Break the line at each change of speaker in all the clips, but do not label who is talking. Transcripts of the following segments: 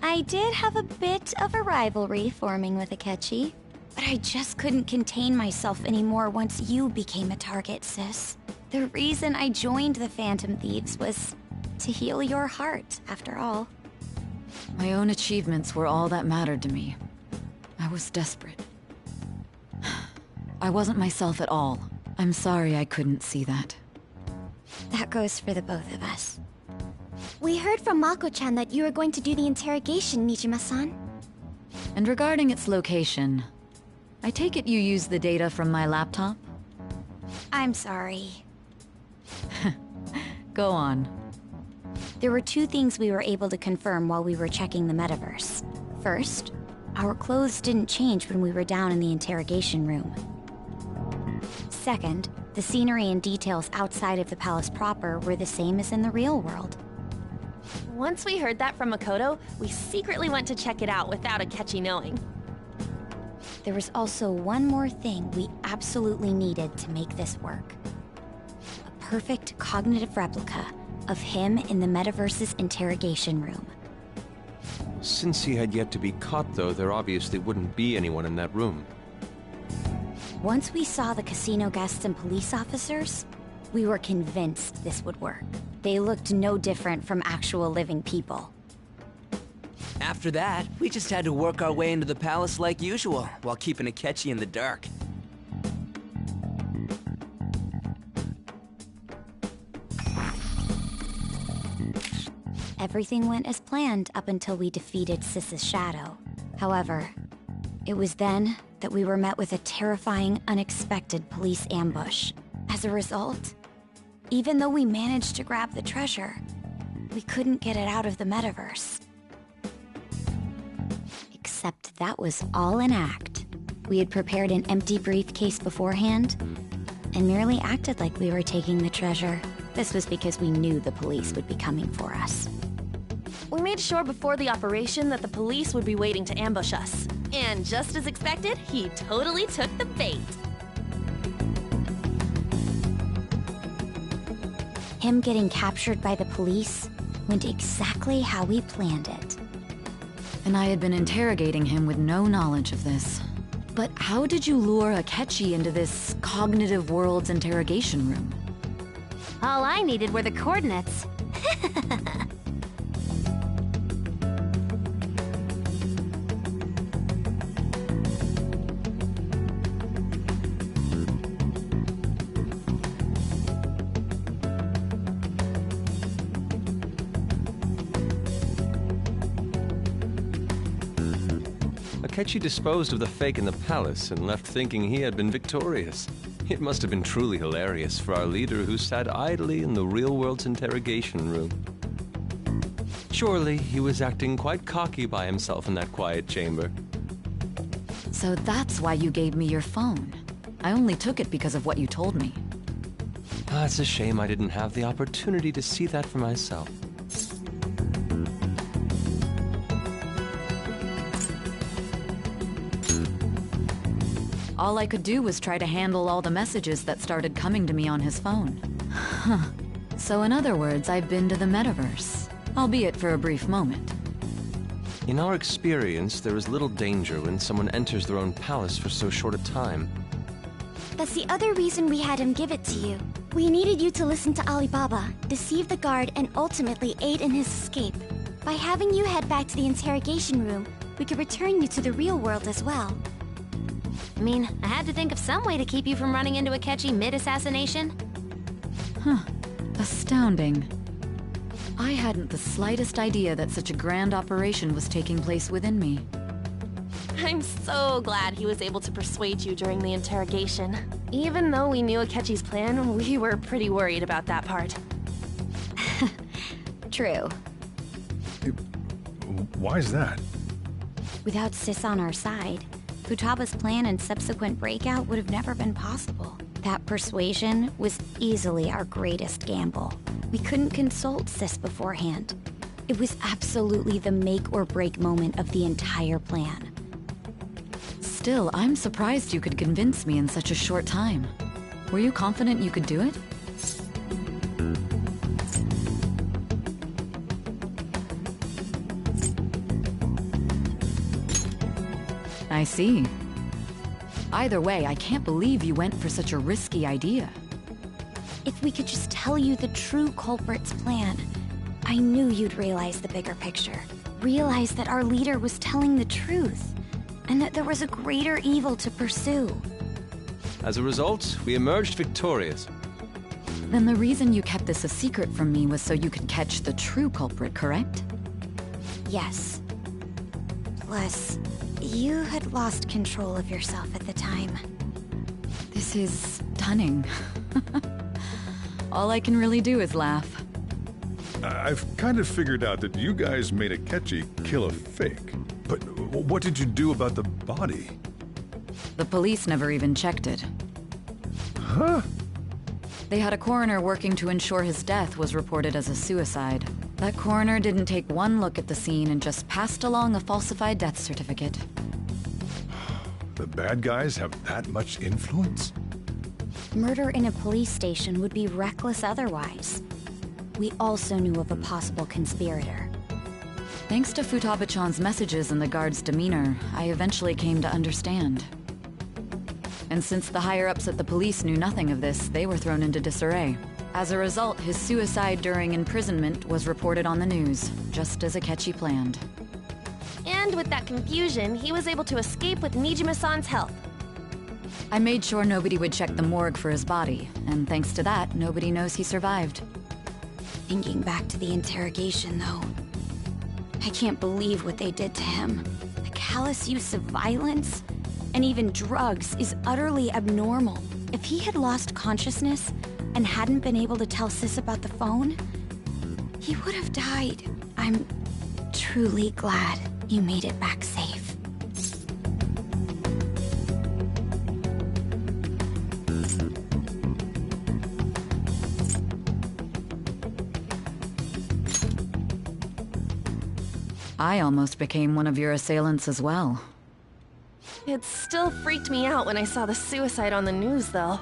I did have a bit of a rivalry forming with Akechi, but I just couldn't contain myself anymore once you became a target, sis. The reason I joined the Phantom Thieves was to heal your heart, after all.
My own achievements were all that mattered to me. I was desperate. I wasn't myself at all. I'm sorry I couldn't see that.
That goes for the both of us.
We heard from Mako-chan that you were going to do the interrogation, Nijima-san.
And regarding its location, I take it you used the data from my laptop?
I'm sorry.
Go on.
There were two things we were able to confirm while we were checking the metaverse. First, our clothes didn't change when we were down in the interrogation room. Second, the scenery and details outside of the palace proper were the same as in the real world.
Once we heard that from Makoto, we secretly went to check it out without Akechi knowing.
There was also one more thing we absolutely needed to make this work. A perfect cognitive replica of him in the metaverse's interrogation room.
Since he had yet to be caught, though, there obviously wouldn't be anyone in that room.
Once we saw the casino guests and police officers, we were convinced this would work. They looked no different from actual living people.
After that, we just had to work our way into the palace like usual, while keeping Akechi in the dark.
Everything went as planned up until we defeated Sis's shadow. However, it was then that we were met with a terrifying, unexpected police ambush. As a result, even though we managed to grab the treasure, we couldn't get it out of the metaverse. Except that was all an act. We had prepared an empty briefcase beforehand, and merely acted like we were taking the treasure. This was because we knew the police would be coming for us.
We made sure before the operation that the police would be waiting to ambush us. And just as expected, he totally took the bait.
Him getting captured by the police went exactly how we planned it.
And I had been interrogating him with no knowledge of this. But how did you lure Akechi into this cognitive world's interrogation room?
All I needed were the coordinates.
Akechi disposed of the fake in the palace and left thinking he had been victorious. It must have been truly hilarious for our leader who sat idly in the real world's interrogation room. Surely he was acting quite cocky by himself in that quiet chamber.
So that's why you gave me your phone. I only took it because of what you told me.
It's a shame I didn't have the opportunity to see that for myself.
All I could do was try to handle all the messages that started coming to me on his phone. Huh. So in other words, I've been to the metaverse, albeit for a brief moment.
In our experience, there is little danger when someone enters their own palace for so short a time.
That's the other reason we had him give it to you. We needed you to listen to Alibaba, deceive the guard, and ultimately aid in his escape. By having you head back to the interrogation room, we could return you to the real world as well.
I mean, I had to think of some way to keep you from running into Akechi mid-assassination.
Huh. Astounding. I hadn't the slightest idea that such a grand operation was taking place within me.
I'm so glad he was able to persuade you during the interrogation. Even though we knew Akechi's plan, we were pretty worried about that part.
True.
Why is that?
Without Sis on our side, Futaba's plan and subsequent breakout would have never been possible. That persuasion was easily our greatest gamble. We couldn't consult Sis beforehand. It was absolutely the make or break moment of the entire plan.
Still, I'm surprised you could convince me in such a short time. Were you confident you could do it? I see. Either way, I can't believe you went for such a risky idea.
If we could just tell you the true culprit's plan, I knew you'd realize the bigger picture. Realize that our leader was telling the truth, and that there was a greater evil to pursue.
As a result, we emerged victorious.
Then the reason you kept this a secret from me was so you could catch the true culprit, correct?
Yes. Plus, you had lost control of yourself at the time.
This is stunning. All I can really do is laugh.
I've kind of figured out that you guys made Akechi kill a fake. But what did you do about the body?
The police never even checked it.
Huh?
They had a coroner working to ensure his death was reported as a suicide. That coroner didn't take one look at the scene and just passed along a falsified death certificate.
The bad guys have that much influence?
Murder in a police station would be reckless otherwise. We also knew of a possible conspirator.
Thanks to Futaba-chan's messages and the guard's demeanor, I eventually came to understand. And since the higher-ups at the police knew nothing of this, they were thrown into disarray. As a result, his suicide during imprisonment was reported on the news, just as Akechi planned.
And with that confusion, he was able to escape with Nijima-san's help.
I made sure nobody would check the morgue for his body, and thanks to that, nobody knows he survived.
Thinking back to the interrogation, though, I can't believe what they did to him. The callous use of violence, and even drugs, is utterly abnormal. If he had lost consciousness and hadn't been able to tell Sis about the phone, he would have died. I'm truly glad you made it back safe.
I almost became one of your assailants as well.
It still freaked me out when I saw the suicide on the news, though.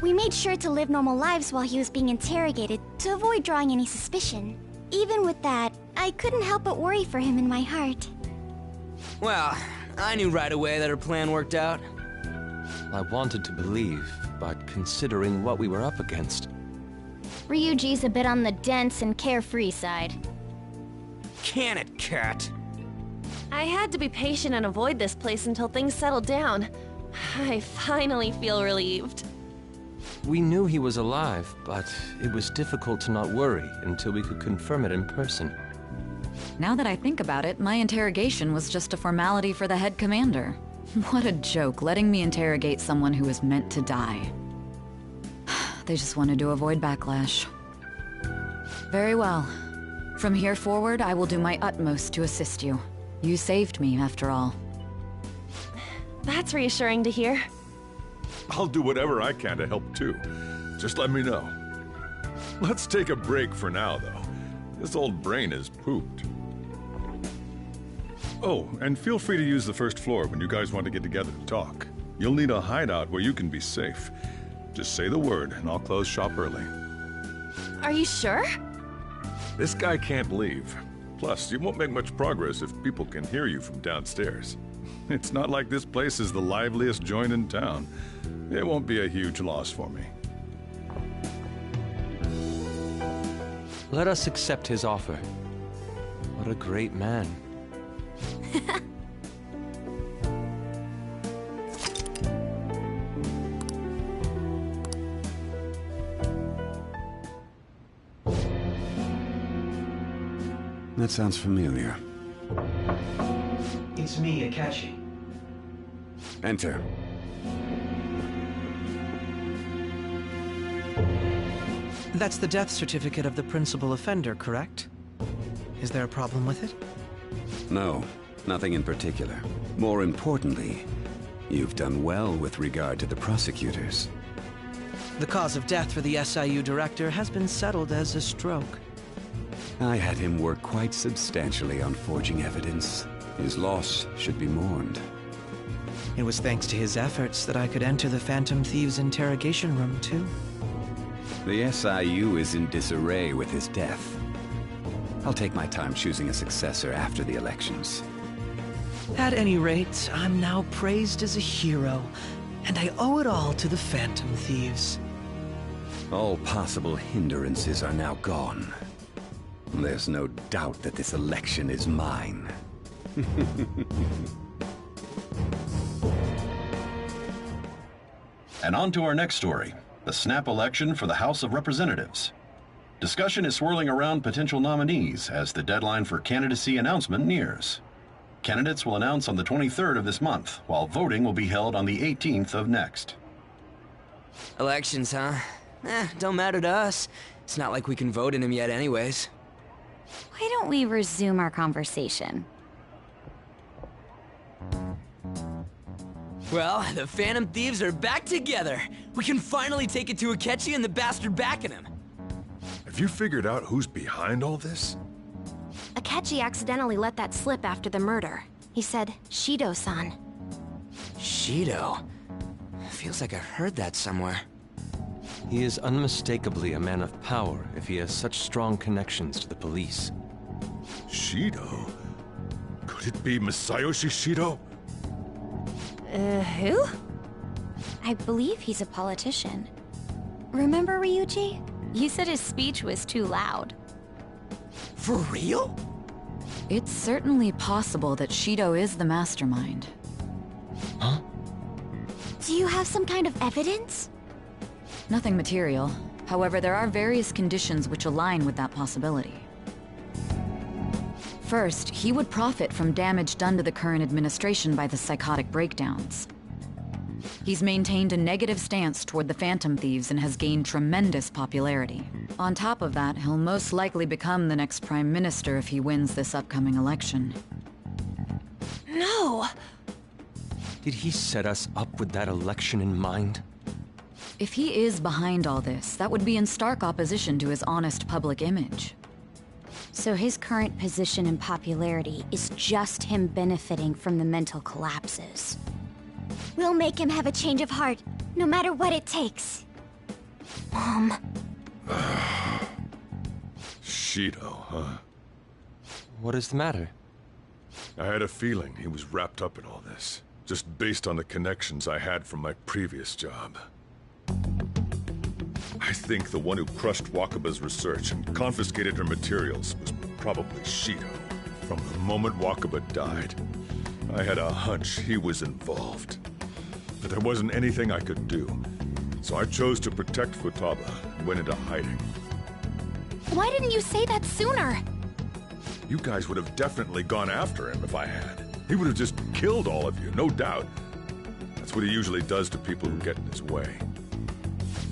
We made sure to live normal lives while he was being interrogated to avoid drawing any suspicion. Even with that, I couldn't help but worry for him in my heart.
Well, I knew right away that her plan worked out.
I wanted to believe, but considering what we were up against...
Ryuji's a bit on the dense and carefree side.
Can it, Cat?
I had to be patient and avoid this place until things settled down. I finally feel relieved.
We knew he was alive, but it was difficult to not worry until we could confirm it in person.
Now that I think about it, my interrogation was just a formality for the head commander. What a joke, letting me interrogate someone who was meant to die. They just wanted to avoid backlash. Very well. From here forward, I will do my utmost to assist you. You saved me, after all.
That's reassuring to hear.
I'll do whatever I can to help too. Just let me know. Let's take a break for now, though. This old brain is pooped. Oh, and feel free to use the first floor when you guys want to get together to talk. You'll need a hideout where you can be safe. Just say the word, and I'll close shop early.
Are you sure?
This guy can't leave. Plus, you won't make much progress if people can hear you from downstairs. It's not like this place is the liveliest joint in town. It won't be a huge loss for me.
Let us accept his offer. What a great man.
That sounds familiar.
It's me, Akechi.
Enter.
That's the death certificate of the principal offender, correct? Is there a problem with it?
No, nothing in particular. More importantly, you've done well with regard to the prosecutors.
The cause of death for the SIU director has been settled as a stroke.
I had him work quite substantially on forging evidence. His loss should be mourned.
It was thanks to his efforts that I could enter the Phantom Thieves' interrogation room, too.
The SIU is in disarray with his death. I'll take my time choosing a successor after the elections.
At any rate, I'm now praised as a hero, and I owe it all to the Phantom Thieves.
All possible hindrances are now gone. There's no doubt that this election is mine.
And on to our next story, the snap election for the House of Representatives. Discussion is swirling around potential nominees as the deadline for candidacy announcement nears. Candidates will announce on the 23rd of this month, while voting will be held on the 18th of next.
Elections, huh? Don't matter to us. It's not like we can vote in them yet anyways.
Why don't we resume our conversation?
Well, the Phantom Thieves are back together. We can finally take it to Akechi and the bastard backing him.
Have you figured out who's behind all this?
Akechi accidentally let that slip after the murder. He said, Shido-san.
Shido? Feels like I heard that somewhere.
He is unmistakably a man of power if he has such strong connections to the police.
Shido? Could it be Masayoshi Shido?
Who? I believe he's a politician. Remember, Ryuji? You said his speech was too loud.
For real?
It's certainly possible that Shido is the mastermind.
Huh?
Do you have some kind of evidence?
Nothing material. However, there are various conditions which align with that possibility. First, he would profit from damage done to the current administration by the psychotic breakdowns. He's maintained a negative stance toward the Phantom Thieves and has gained tremendous popularity. On top of that, he'll most likely become the next Prime Minister if he wins this upcoming election.
No!
Did he set us up with that election in mind?
If he is behind all this, that would be in stark opposition to his honest public image.
So his current position and popularity is just him benefiting from the mental collapses.
We'll make him have a change of heart, no matter what it takes. Mom.
Shido, huh?
What is the matter?
I had a feeling he was wrapped up in all this, just based on the connections I had from my previous job. I think the one who crushed Wakaba's research and confiscated her materials was probably Shido. From the moment Wakaba died, I had a hunch he was involved. But there wasn't anything I could do, so I chose to protect Futaba and went into hiding.
Why didn't you say that sooner?
You guys would have definitely gone after him if I had. He would have just killed all of you, no doubt. That's what he usually does to people who get in his way.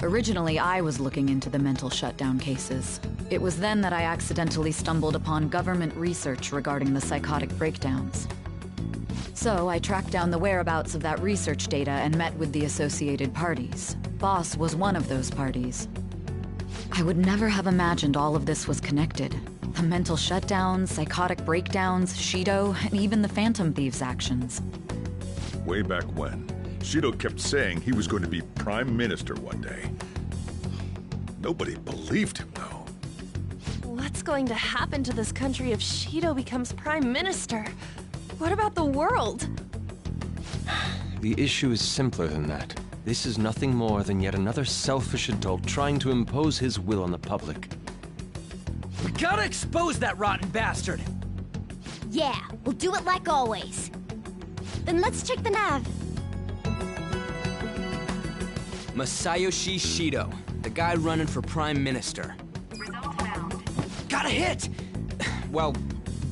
Originally, I was looking into the mental shutdown cases. It was then that I accidentally stumbled upon government research regarding the psychotic breakdowns. So I tracked down the whereabouts of that research data and met with the associated parties. Boss was one of those parties. I would never have imagined all of this was connected. The mental shutdowns, psychotic breakdowns, Shido, and even the Phantom Thieves' actions.
Way back when, Shido kept saying he was going to be Prime Minister one day. Nobody believed him, though.
What's going to happen to this country if Shido becomes Prime Minister? What about the world?
The issue is simpler than that. This is nothing more than yet another selfish adult trying to impose his will on the public.
We gotta expose that rotten bastard!
Yeah, we'll do it like always. Then let's check the nav.
Masayoshi Shido, the guy running for Prime Minister. Got a hit! Well,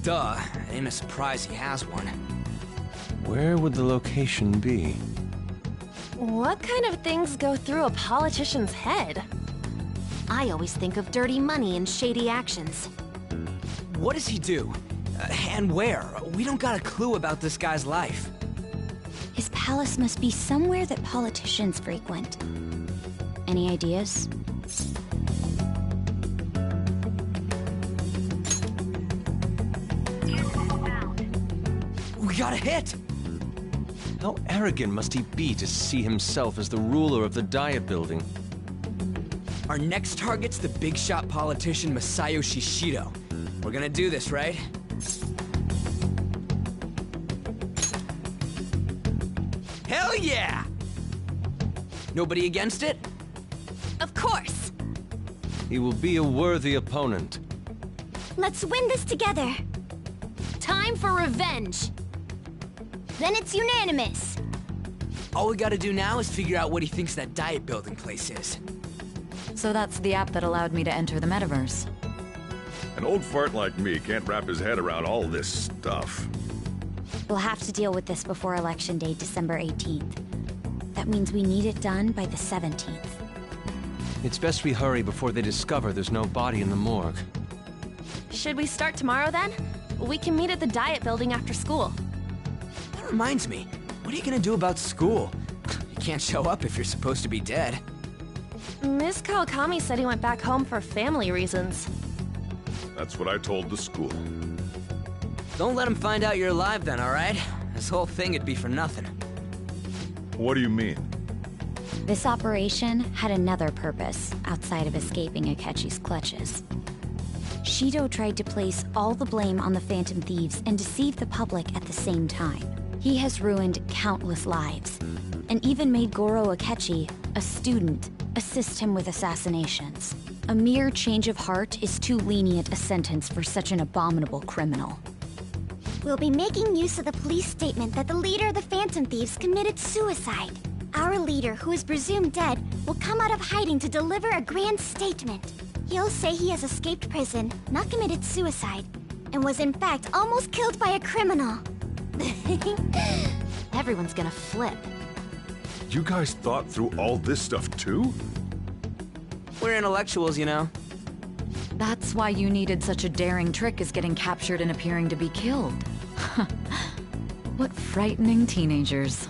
duh. Ain't a surprise he has one.
Where would the location be?
What kind of things go through a politician's head?
I always think of dirty money and shady actions.
What does he do? And where? We don't got a clue about this guy's life.
His palace must be somewhere that politicians frequent. Any ideas?
We got a hit!
How arrogant must he be to see himself as the ruler of the Diet Building?
Our next target's the big shot politician Masayoshi Shido. We're gonna do this, right? Nobody against it?
Of course!
He will be a worthy opponent.
Let's win this together.
Time for revenge!
Then it's unanimous.
All we gotta do now is figure out what he thinks that diet building place is.
So that's the app that allowed me to enter the metaverse.
An old fart like me can't wrap his head around all this stuff.
We'll have to deal with this before Election Day, December 18th. That means we need it done by the 17th.
It's best we hurry before they discover there's no body in the morgue.
Should we start tomorrow then? We can meet at the diet building after school.
That reminds me, what are you gonna do about school? You can't show up if you're supposed to be dead.
Ms. Kawakami said he went back home for family reasons.
That's what I told the school.
Don't let him find out you're alive then, alright? This whole thing would be for nothing.
What do you mean?
This operation had another purpose outside of escaping Akechi's clutches. Shido tried to place all the blame on the Phantom Thieves and deceive the public at the same time. He has ruined countless lives, and even made Goro Akechi, a student, assist him with assassinations. A mere change of heart is too lenient a sentence for such an abominable criminal.
We'll be making use of the police statement that the leader of the Phantom Thieves committed suicide. Our leader, who is presumed dead, will come out of hiding to deliver a grand statement. He'll say he has escaped prison, not committed suicide, and was in fact almost killed by a criminal.
Everyone's gonna flip.
You guys thought through all this stuff too?
We're intellectuals, you know.
That's why you needed such a daring trick as getting captured and appearing to be killed. What frightening teenagers.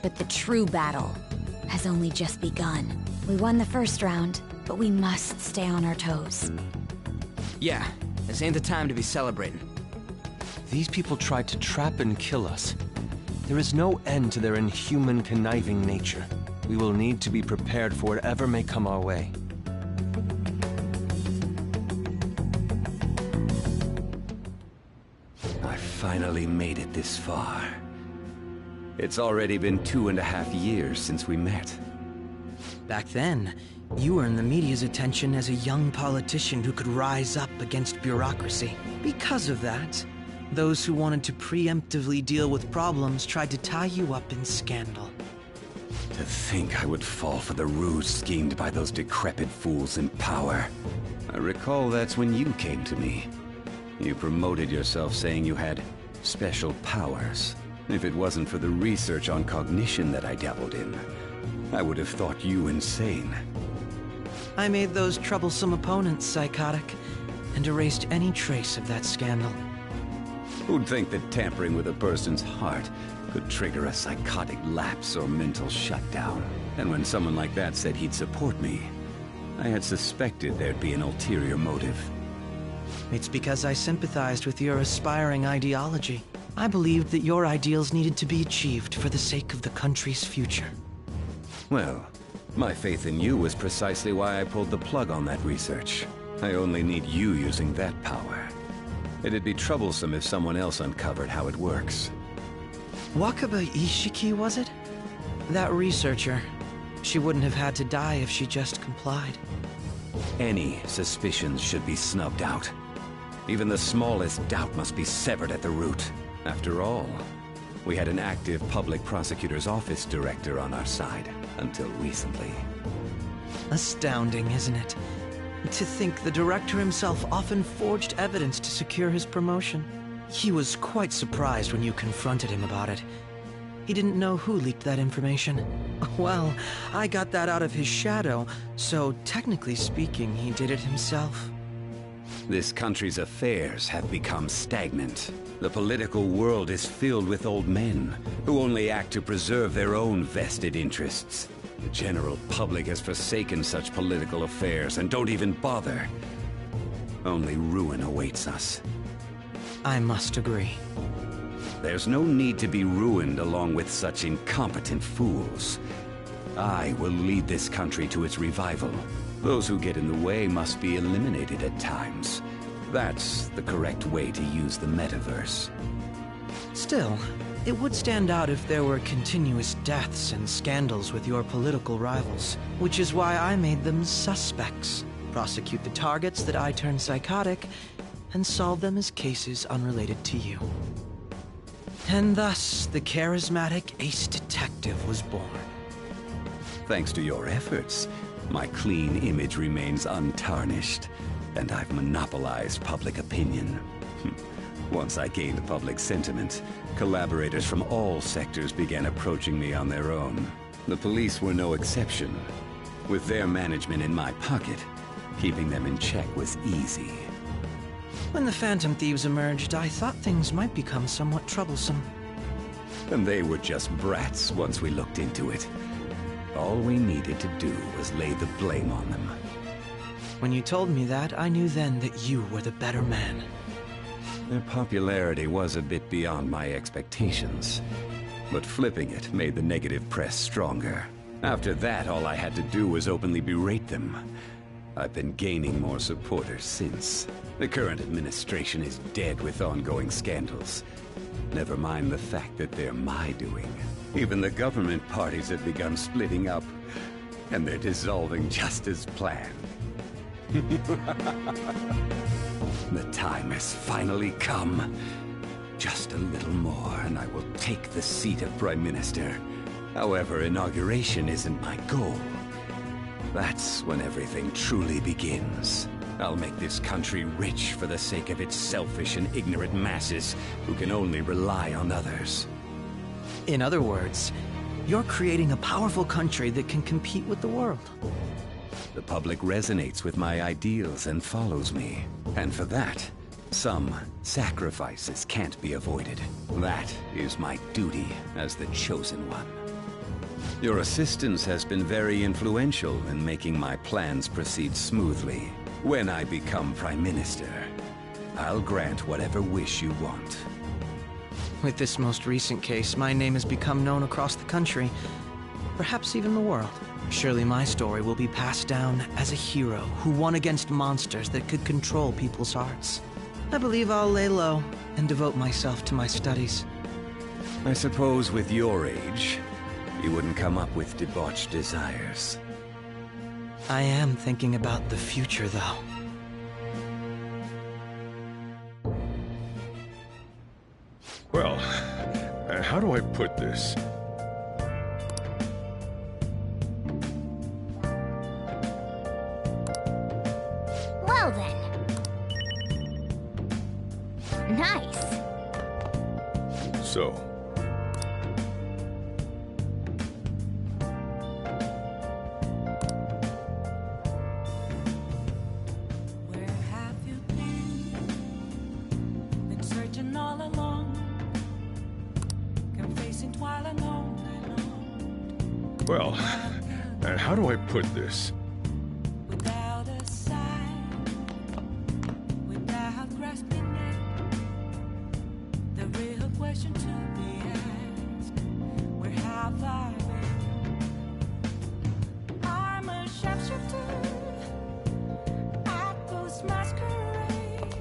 But the true battle has only just begun. We won the first round, but we must stay on our toes.
Yeah, this ain't the time to be celebrating.
These people tried to trap and kill us. There is no end to their inhuman, conniving nature. We will need to be prepared for whatever may come our way.
I finally made it this far. It's already been 2.5 years since we met.
Back then, you earned the media's attention as a young politician who could rise up against bureaucracy. Because of that, those who wanted to preemptively deal with problems tried to tie you up in scandal.
To think I would fall for the ruse schemed by those decrepit fools in power. I recall that's when you came to me. You promoted yourself saying you had special powers. If it wasn't for the research on cognition that I dabbled in, I would have thought you insane.
I made those troublesome opponents psychotic, and erased any trace of that scandal.
Who'd think that tampering with a person's heart could trigger a psychotic lapse or mental shutdown? And when someone like that said he'd support me, I had suspected there'd be an ulterior motive.
It's because I sympathized with your aspiring ideology. I believed that your ideals needed to be achieved for the sake of the country's future.
Well, my faith in you was precisely why I pulled the plug on that research. I only need you using that power. It'd be troublesome if someone else uncovered how it works.
Wakaba Ishiki, was it? That researcher. She wouldn't have had to die if she just complied.
Any suspicions should be snubbed out. Even the smallest doubt must be severed at the root. After all, we had an active public prosecutor's office director on our side, until recently.
Astounding, isn't it? To think the director himself often forged evidence to secure his promotion. He was quite surprised when you confronted him about it. He didn't know who leaked that information. Well, I got that out of his shadow, so technically speaking, he did it himself.
This country's affairs have become stagnant. The political world is filled with old men who only act to preserve their own vested interests. The general public has forsaken such political affairs and don't even bother. Only ruin awaits us.
I must agree.
There's no need to be ruined along with such incompetent fools. I will lead this country to its revival. Those who get in the way must be eliminated at times. That's the correct way to use the metaverse.
Still, It would stand out if there were continuous deaths and scandals with your political rivals, which is why I made them suspects. Prosecute the targets that I turn psychotic, and solve them as cases unrelated to you. And thus, the charismatic ace detective was born.
Thanks to your efforts, my clean image remains untarnished, and I've monopolized public opinion. Once I gained public sentiment, collaborators from all sectors began approaching me on their own. The police were no exception. With their management in my pocket, keeping them in check was easy.
When the Phantom Thieves emerged, I thought things might become somewhat troublesome.
And they were just brats once we looked into it. All we needed to do was lay the blame on them.
When you told me that, I knew then that you were the better man.
Their popularity was a bit beyond my expectations, but flipping it made the negative press stronger. After that, all I had to do was openly berate them. I've been gaining more supporters since. The current administration is dead with ongoing scandals. Never mind the fact that they're my doing. Even the government parties have begun splitting up, and they're dissolving just as planned. The time has finally come. Just a little more, and I will take the seat of Prime Minister. However, inauguration isn't my goal. That's when everything truly begins. I'll make this country rich for the sake of its selfish and ignorant masses who can only rely on others.
In other words, you're creating a powerful country that can compete with the world.
The public resonates with my ideals and follows me. And for that, some sacrifices can't be avoided. That is my duty as the chosen one. Your assistance has been very influential in making my plans proceed smoothly. When I become Prime Minister, I'll grant whatever wish you want.
With this most recent case, my name has become known across the country, perhaps even the world. Surely my story will be passed down as a hero who won against monsters that could control people's hearts. I believe I'll lay low and devote myself to my studies.
I suppose with your age, you wouldn't come up with debauched desires.
I am thinking about the future, though.
Well, how do I put this?
Well then. Nice.
So, well, how do I put this?
Without a sign, without grasping it, the real question to be asked, where have I been? I'm a sharpshooter at Ghost Masquerade,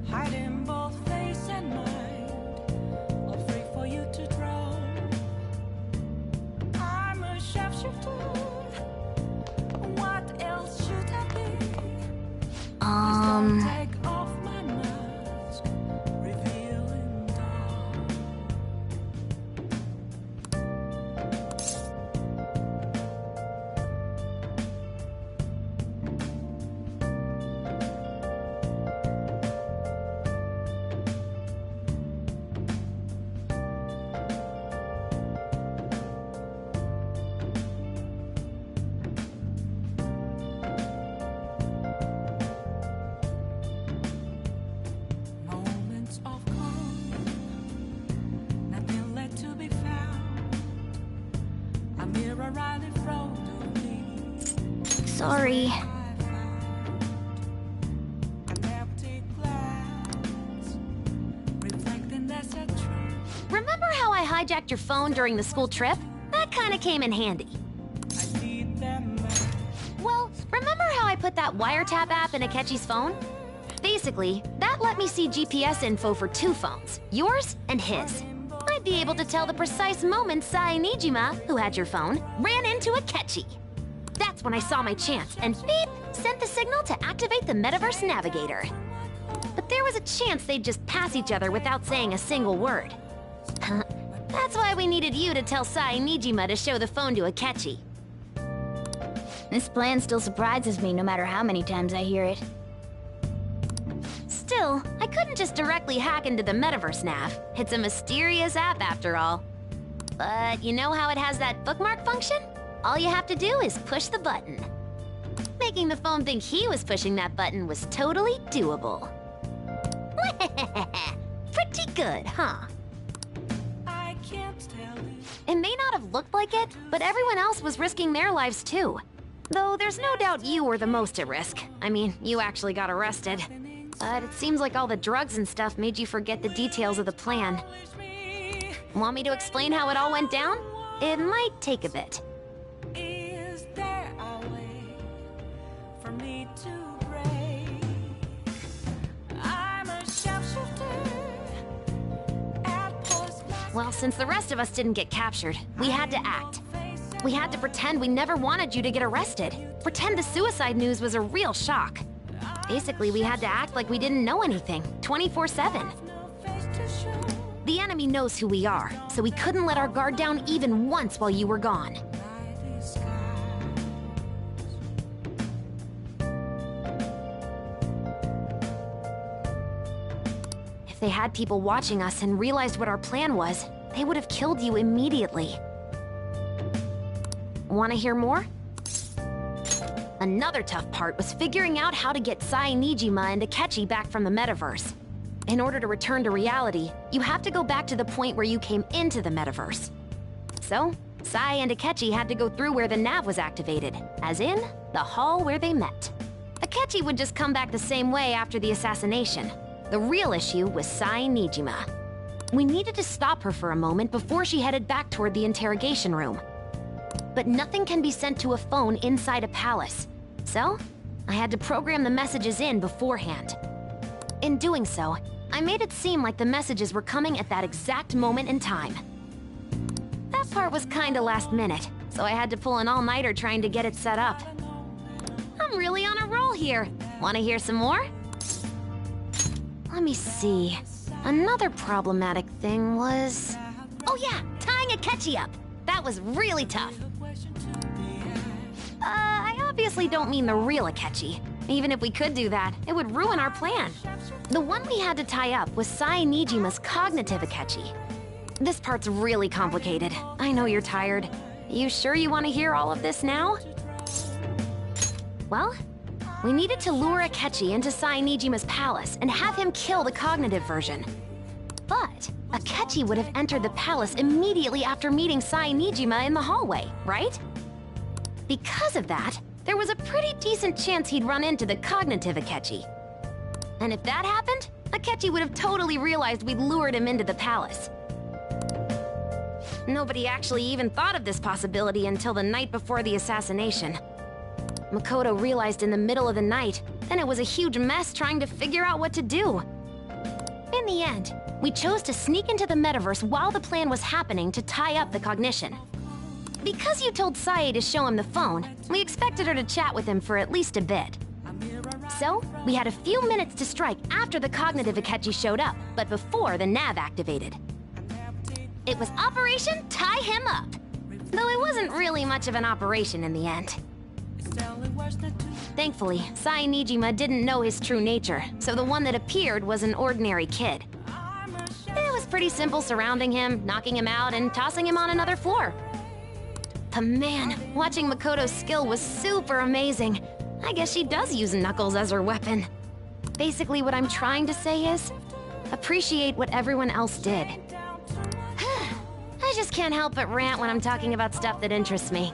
hiding both face and mind, all free for you to draw. What else should I be? Take off my mask, revealing dawn.
Sorry.
Remember how I hijacked your phone during the school trip? That kinda came in handy. Well, remember how I put that wiretap app in Akechi's phone? Basically, that let me see GPS info for two phones, yours and his. I'd be able to tell the precise moment Sai Nijima, who had your phone, ran into Akechi. That's when I saw my chance, and beep, sent the signal to activate the Metaverse Navigator. But there was a chance they'd just pass each other without saying a single word. That's why we needed you to tell Sai Nijima to show the phone to Akechi.
This plan still surprises me no matter how many times I hear it.
Still, I couldn't just directly hack into the Metaverse Nav. It's a mysterious app after all. But you know how it has that bookmark function? All you have to do is push the button. Making the phone think he was pushing that button was totally doable. Pretty good, huh?
I can't tell you.
It may not have looked like it, but everyone else was risking their lives too. Though there's no doubt you were the most at risk. I mean, you actually got arrested. But it seems like all the drugs and stuff made you forget the details of the plan. Want me to explain how it all went down? It might take a bit.
Is there a way for me to break? I'm a sharpshooter at post.
Well, since the rest of us didn't get captured, we had to act. We had to pretend we never wanted you to get arrested. Pretend the suicide news was a real shock. Basically, we had to act like we didn't know anything, 24/7. The enemy knows who we are, so we couldn't let our guard down even once while you were gone. If they had people watching us and realized what our plan was, they would have killed you immediately. Want to hear more? Another tough part was figuring out how to get Sai Nijima and Akechi back from the metaverse. In order to return to reality, you have to go back to the point where you came into the metaverse. So, Sai and Akechi had to go through where the nav was activated, as in, the hall where they met. Akechi would just come back the same way after the assassination. The real issue was Sai Nijima. We needed to stop her for a moment before she headed back toward the interrogation room. But nothing can be sent to a phone inside a palace. So, I had to program the messages in beforehand. In doing so, I made it seem like the messages were coming at that exact moment in time. That part was kinda last minute, so I had to pull an all-nighter trying to get it set up. I'm really on a roll here. Wanna hear some more? Let me see. Another problematic thing was... Oh yeah, tying Akechi up. That was really tough. I obviously don't mean the real Akechi. Even if we could do that, it would ruin our plan. The one we had to tie up was Sai Nijima's cognitive Akechi. This part's really complicated. I know you're tired. You sure you want to hear all of this now? Well, we needed to lure Akechi into Sai Nijima's palace and have him kill the cognitive version. But Akechi would have entered the palace immediately after meeting Sai Nijima in the hallway, right? Because of that, there was a pretty decent chance he'd run into the cognitive Akechi. And if that happened, Akechi would have totally realized we'd lured him into the palace. Nobody actually even thought of this possibility until the night before the assassination. Makoto realized in the middle of the night, then it was a huge mess trying to figure out what to do. In the end, we chose to sneak into the metaverse while the plan was happening to tie up the cognition. Because you told Sae to show him the phone, we expected her to chat with him for at least a bit. So, we had a few minutes to strike after the cognitive Akechi showed up, but before the nav activated. It was Operation Tie Him Up, though it wasn't really much of an operation in the end. Thankfully, Sai Nijima didn't know his true nature, so the one that appeared was an ordinary kid. It was pretty simple surrounding him, knocking him out, and tossing him on another floor. But man, watching Makoto's skill was super amazing. I guess she does use Knuckles as her weapon. Basically, what I'm trying to say is, appreciate what everyone else did. I just can't help but rant when I'm talking about stuff that interests me.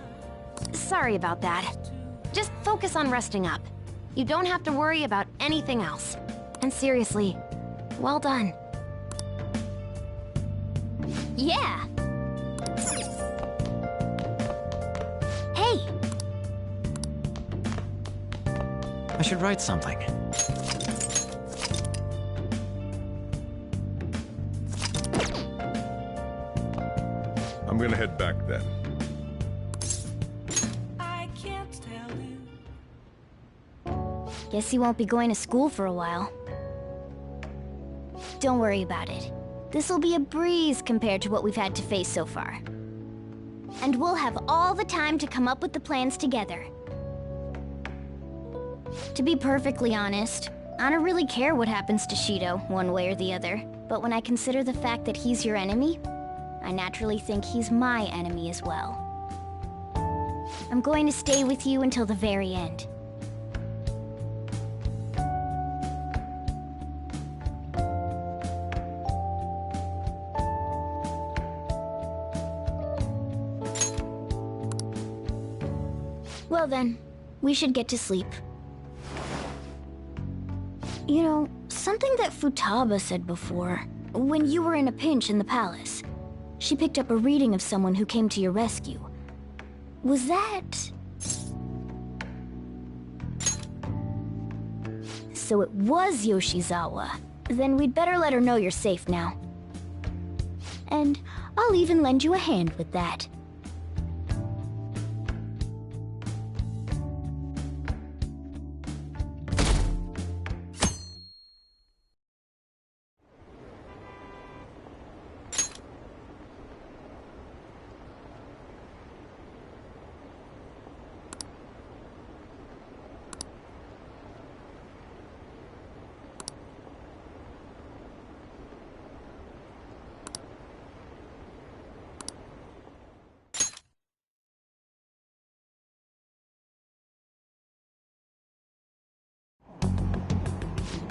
Sorry about that. Just focus on resting up. You don't have to worry about anything else. And seriously, well done.
Yeah!
Hey!
I should write something.
I'm gonna head back then.
I can't tell you.
Guess he won't be going to school for a while. Don't worry about it. This'll be a breeze compared to what we've had to face so far. And we'll have all the time to come up with the plans together. To be perfectly honest, I don't really care what happens to Shido, one way or the other. But when I consider the fact that he's your enemy, I naturally think he's my enemy as well. I'm going to stay with you until the very end. Well then, we should get to sleep. You know, something that Futaba said before, when you were in a pinch in the palace, she picked up a reading of someone who came to your rescue. Was that... So it was Yoshizawa. Then we'd better let her know you're safe now. And I'll even lend you a hand with that.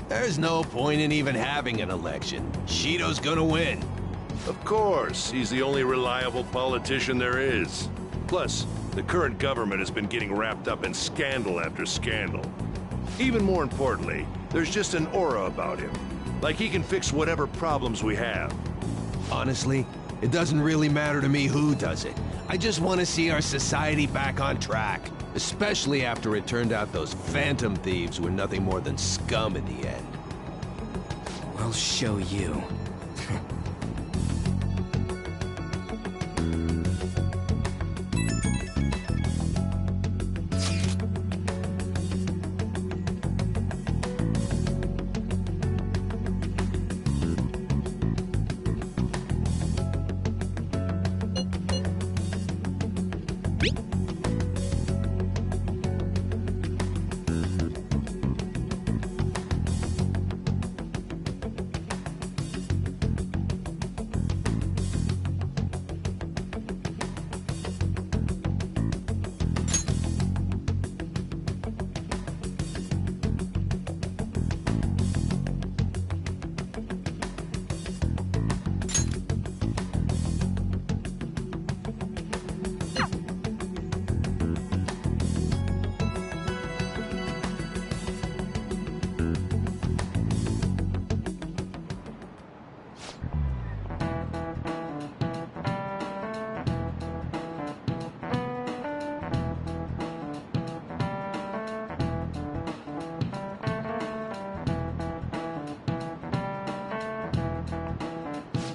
There's no point in even having an election. Shido's gonna win.
Of course, he's the only reliable politician there is. Plus, the current government has been getting wrapped up in scandal after scandal. Even more importantly, there's just an aura about him. Like he can fix whatever problems we have.
Honestly, it doesn't really matter to me who does it. I just want to see our society back on track. Especially after it turned out those phantom thieves were nothing more than scum in the end.
We'll show you.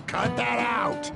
Cut that out!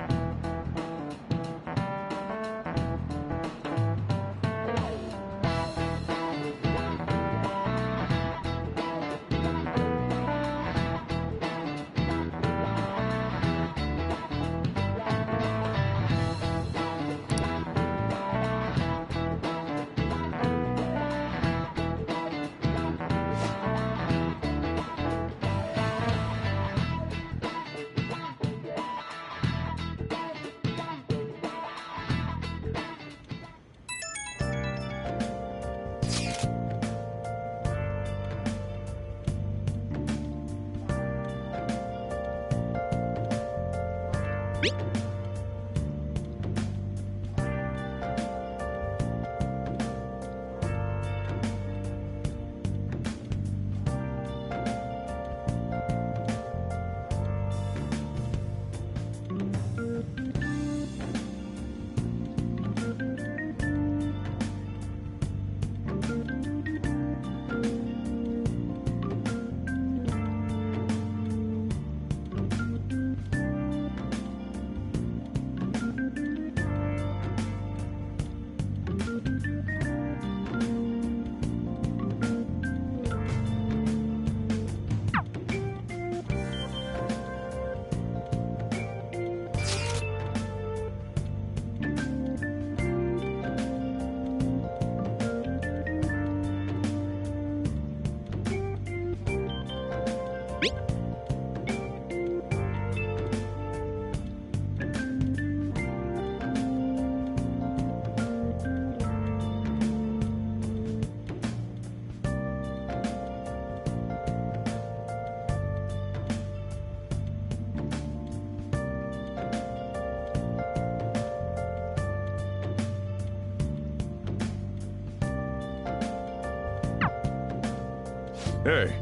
Hey.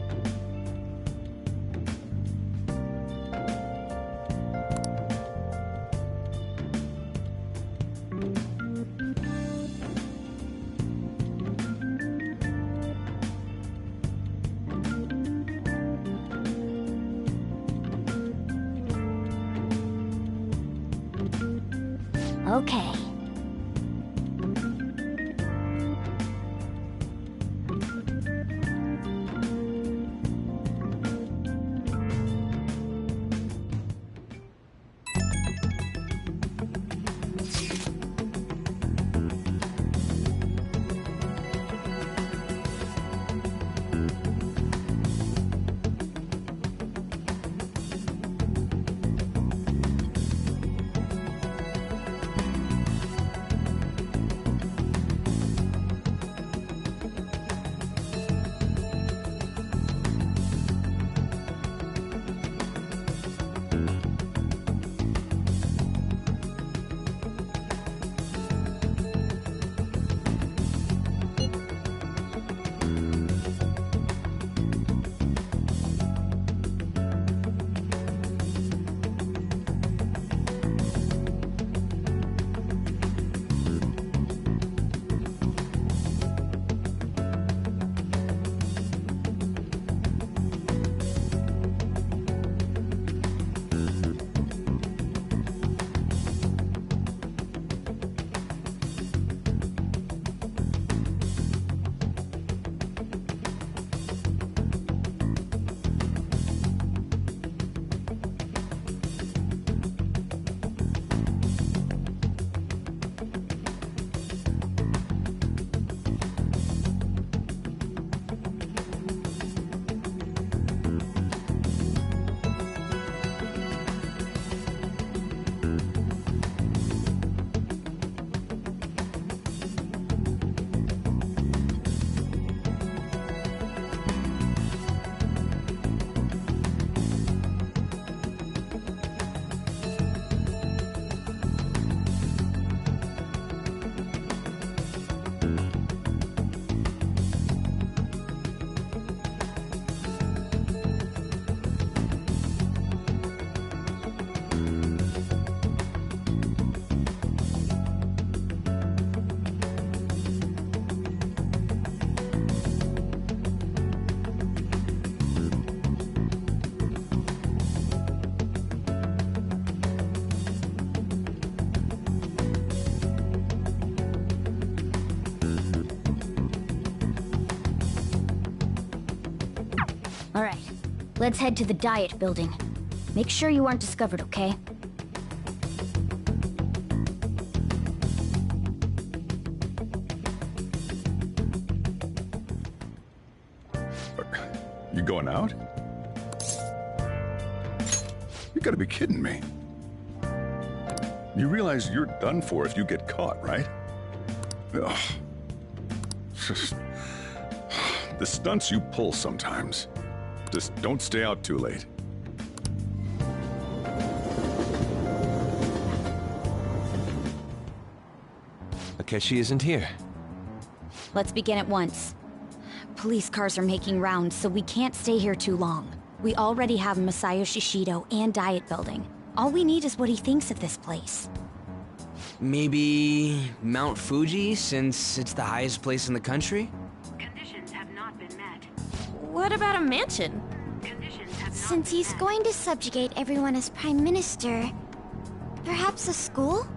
Okay. All right, let's head to the diet building. Make sure you aren't discovered, okay?
You going out? You gotta be kidding me. You realize you're done for if you get caught, right? Ugh. Just... the stunts you pull sometimes. Just don't stay out too late.
Akechi isn't here.
Let's begin at once. Police cars are making rounds, so we can't stay here too long. We already have Masayoshi Shido and Diet Building. All we need is what he thinks of this place.
Maybe Mount Fuji, since it's the highest place in the country?
What about a mansion?
Since he's going to subjugate everyone as Prime Minister, perhaps a school?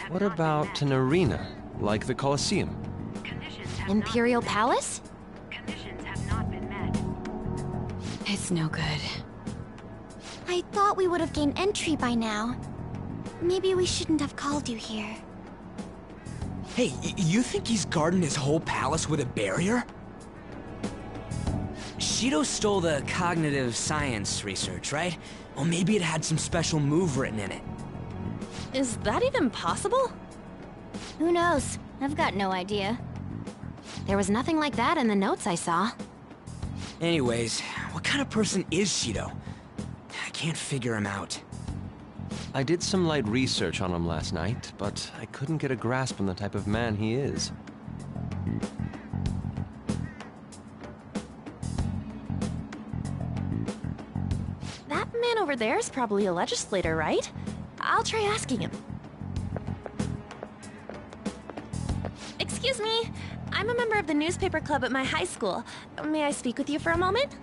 What about an arena, like the Colosseum?
Imperial Palace? It's no good.
I thought we would have gained entry by now. Maybe we shouldn't have called you here.
Hey, you think he's guarding his whole palace with a barrier? Shido stole the cognitive science research, right? Well, maybe it had some special move written in it.
Is that even possible?
Who knows? I've got no idea.
There was nothing like that in the notes I saw.
Anyways, what kind of person is Shido? I can't figure him out.
I did some light research on him last night, but I couldn't get a grasp on the type of man he is.
man over there is probably a legislator, right? I'll try asking him. Excuse me. I'm a member of the newspaper club at my high school. May I speak with you for a moment?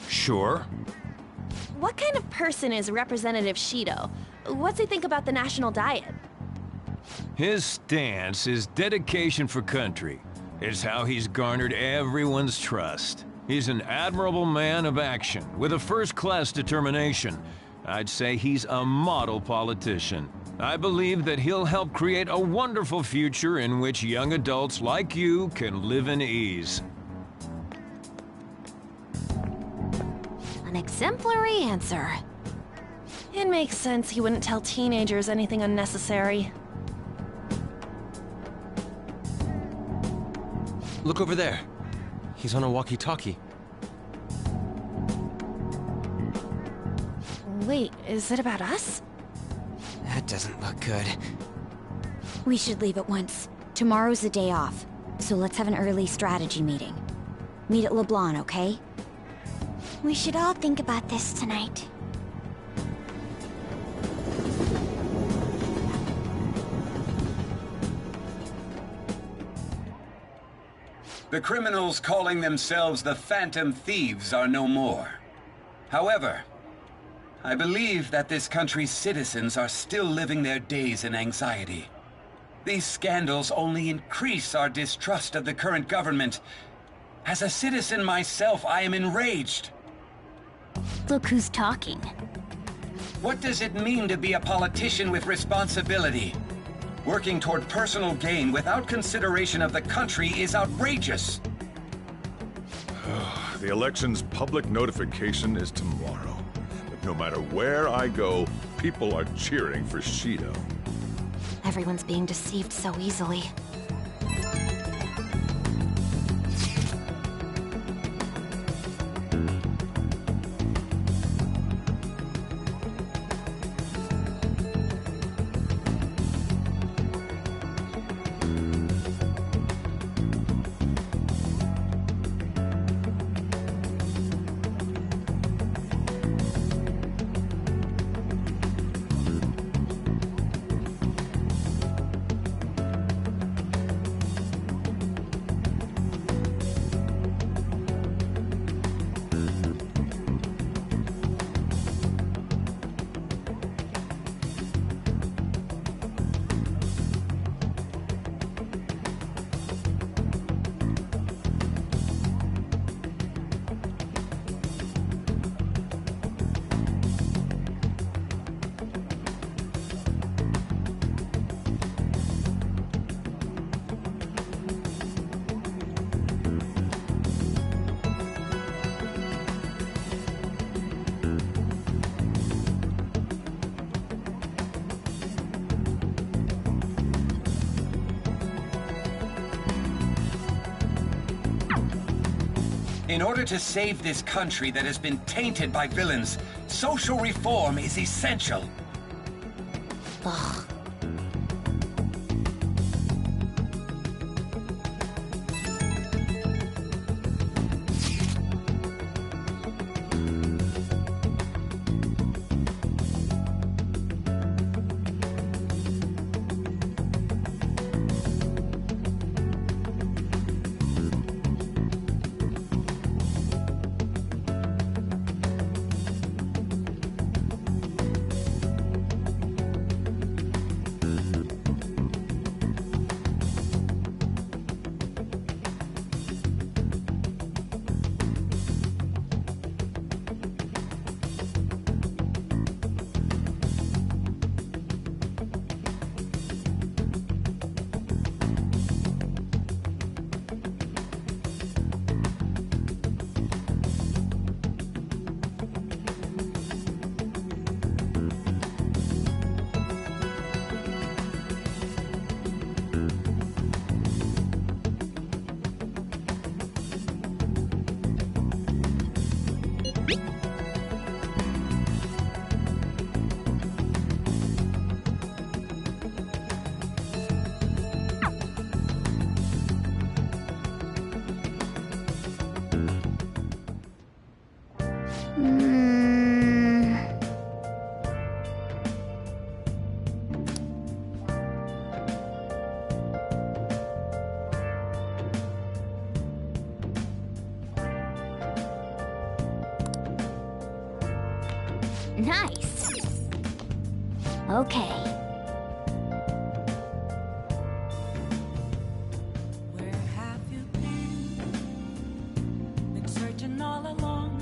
Sure.
What kind of person is Representative Shido? What's he think about the national diet?
His stance is dedication for country. It's how he's garnered everyone's trust. He's an admirable man of action, with a first-class determination. I'd say he's a model politician. I believe that he'll help create a wonderful future in which young adults like you can live in ease.
An exemplary answer. It makes sense he wouldn't tell teenagers anything unnecessary.
Look over there. He's on a walkie-talkie.
Wait, is it about us?
That doesn't look good.
We should leave at once. Tomorrow's a day off, so let's have an early strategy meeting. Meet at LeBlanc, okay?
We should all think about this tonight.
The criminals calling themselves the Phantom Thieves are no more. However, I believe that this country's citizens are still living their days in anxiety. These scandals only increase our distrust of the current government. As a citizen myself, I am enraged.
Look who's talking.
What does it mean to be a politician with responsibility? Working toward personal gain without consideration of the country is outrageous.
The election's public notification is tomorrow. But no matter where I go, people are cheering for Shido.
Everyone's being deceived so easily.
In order to save this country that has been tainted by villains, social reform is essential.
Ugh.
Nice. Okay.
Where have you been? Been searching all along.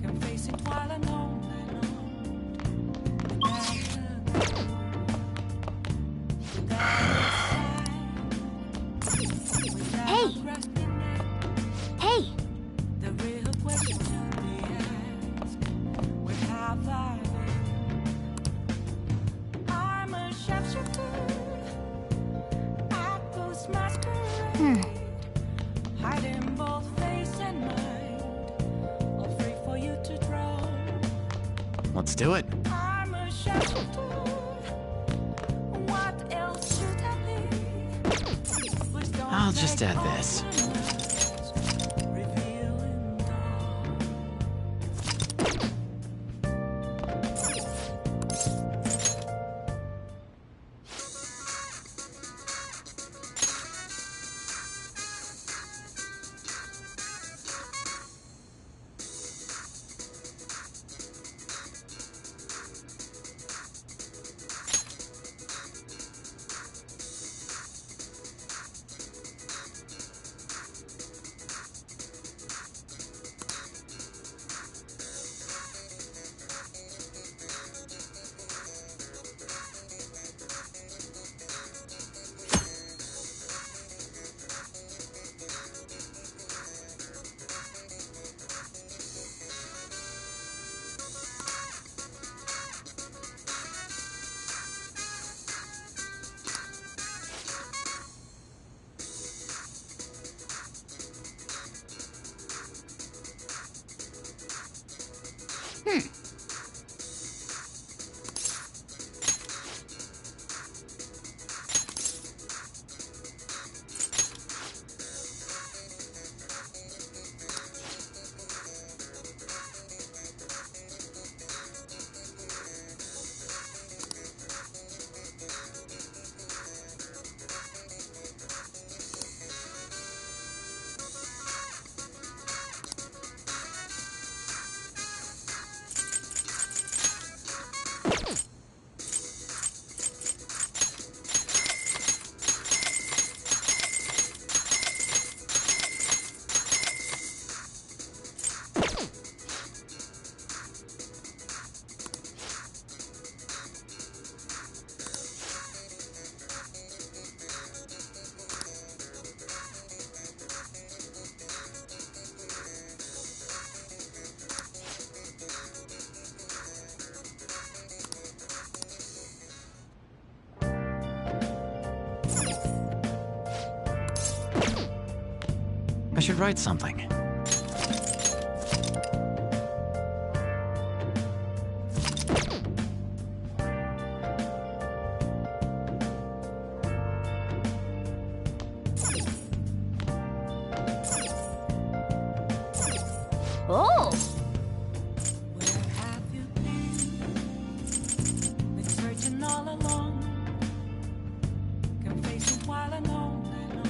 Can face it while alone and on.
Hey! Hey!
The real question to be asked, where have I been? I'm a sharpshooter at those masquerade, hiding both face and mind, all free for you to draw.
Let's do it.
I'm a sharpshooter. What else should I be? But don't
I'll just
take
add
all
this.
revealing
I should write something.
Oh!
Where have you been? Been searching all along. Can face it while alone and on.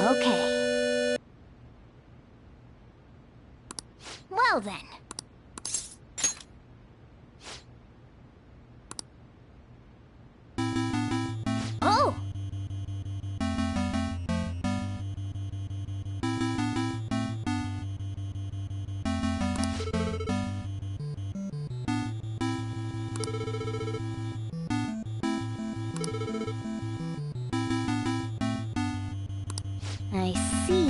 Okay. Well then. Oh! I see.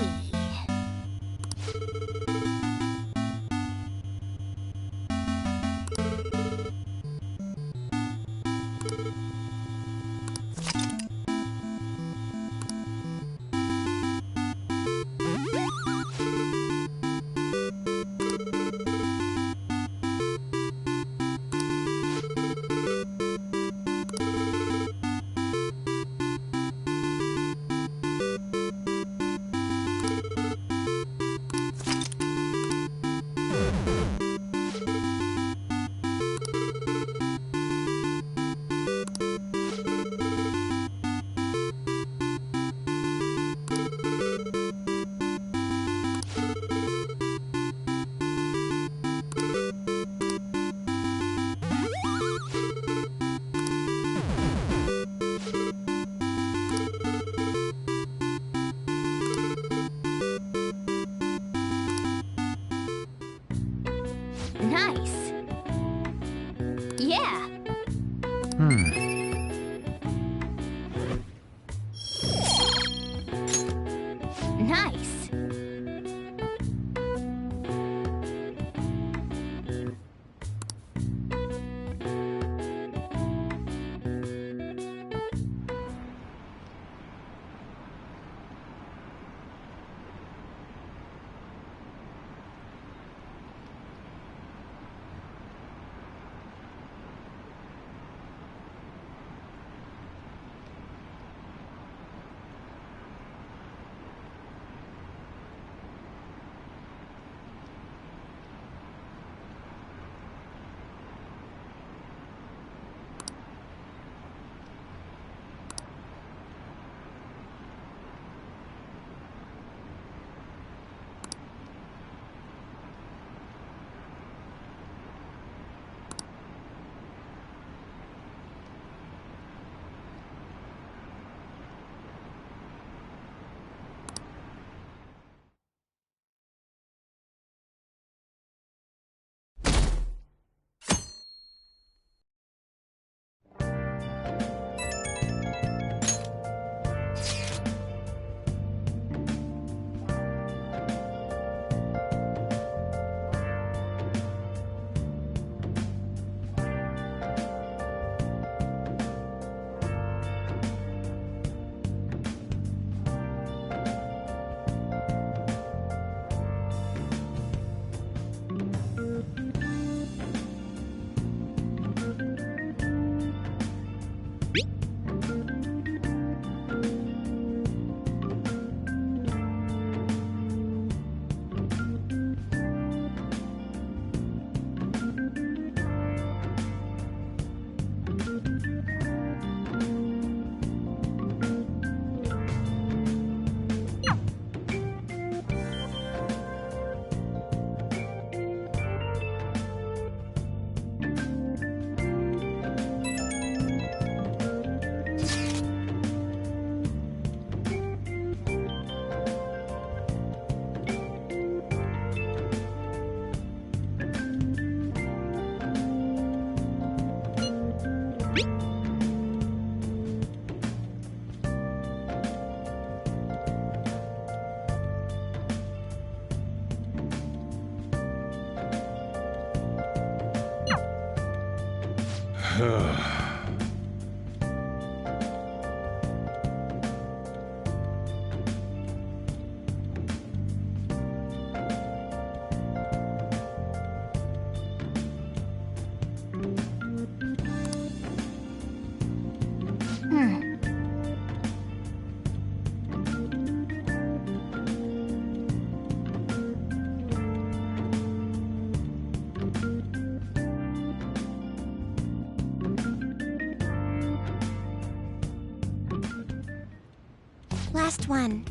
Last one.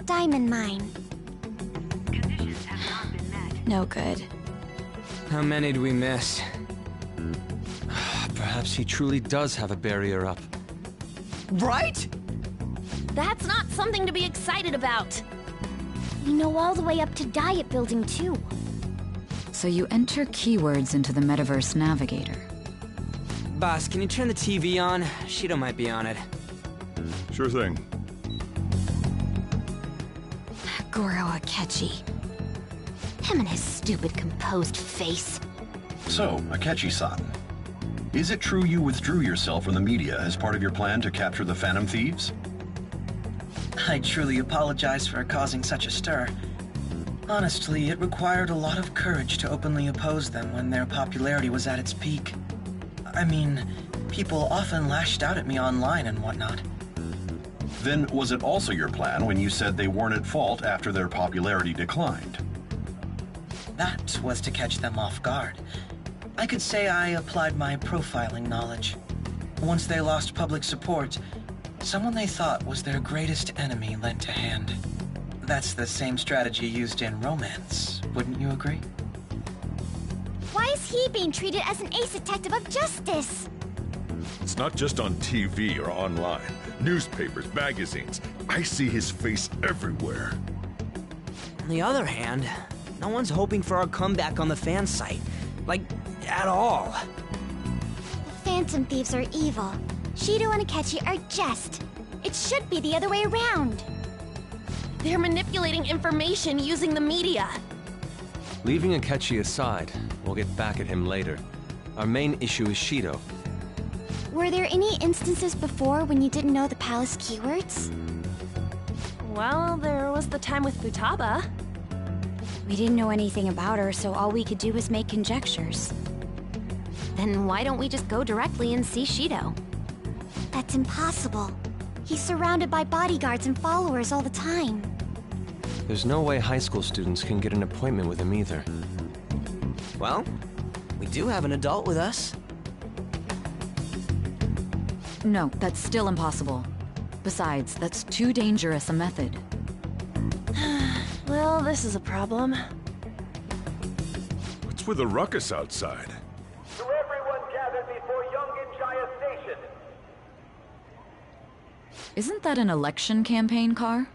Diamond mine.
Conditions have not been met. No good.
How many do we miss?
Perhaps he truly does have a barrier up.
Right?
That's not something to be excited about.
We know all the way up to Diet Building, too.
So you enter keywords into the Metaverse Navigator.
Boss, can you turn the TV on? Shido might be on it.
Sure thing.
Goro Akechi. Him and his stupid composed face.
So, Akechi-san, is it true you withdrew yourself from the media as part of your plan to capture the Phantom Thieves?
I truly apologize for causing such a stir. Honestly, it required a lot of courage to openly oppose them when their popularity was at its peak. I mean, people often lashed out at me online and whatnot.
Then was it also your plan when you said they weren't at fault after their popularity declined?
That was to catch them off guard. I could say I applied my profiling knowledge. Once they lost public support, someone they thought was their greatest enemy lent a hand. That's the same strategy used in romance, wouldn't you agree?
Why is he being treated as an ace detective of justice?
It's not just on TV or online. Newspapers, magazines. I see his face everywhere.
On the other hand, no one's hoping for our comeback on the fan site. Like, at all.
The Phantom Thieves are evil. Shido and Akechi are just. It should be the other way around.
They're manipulating information using the media.
Leaving Akechi aside, we'll get back at him later. Our main issue is Shido.
Were there any instances before when you didn't know the palace keywords?
Well, there was the time with Futaba.
We didn't know anything about her, so all we could do was make conjectures.
Then why don't we just go directly and see Shido?
That's impossible. He's surrounded by bodyguards and followers all the time.
There's no way high school students can get an appointment with him either.
Well, we do have an adult with us.
No, that's still impossible. Besides, that's too dangerous a method.
Well, this is a problem.
What's with the ruckus outside?
To everyone gathered before Yongen-Jaya Station.
Isn't that an election campaign car?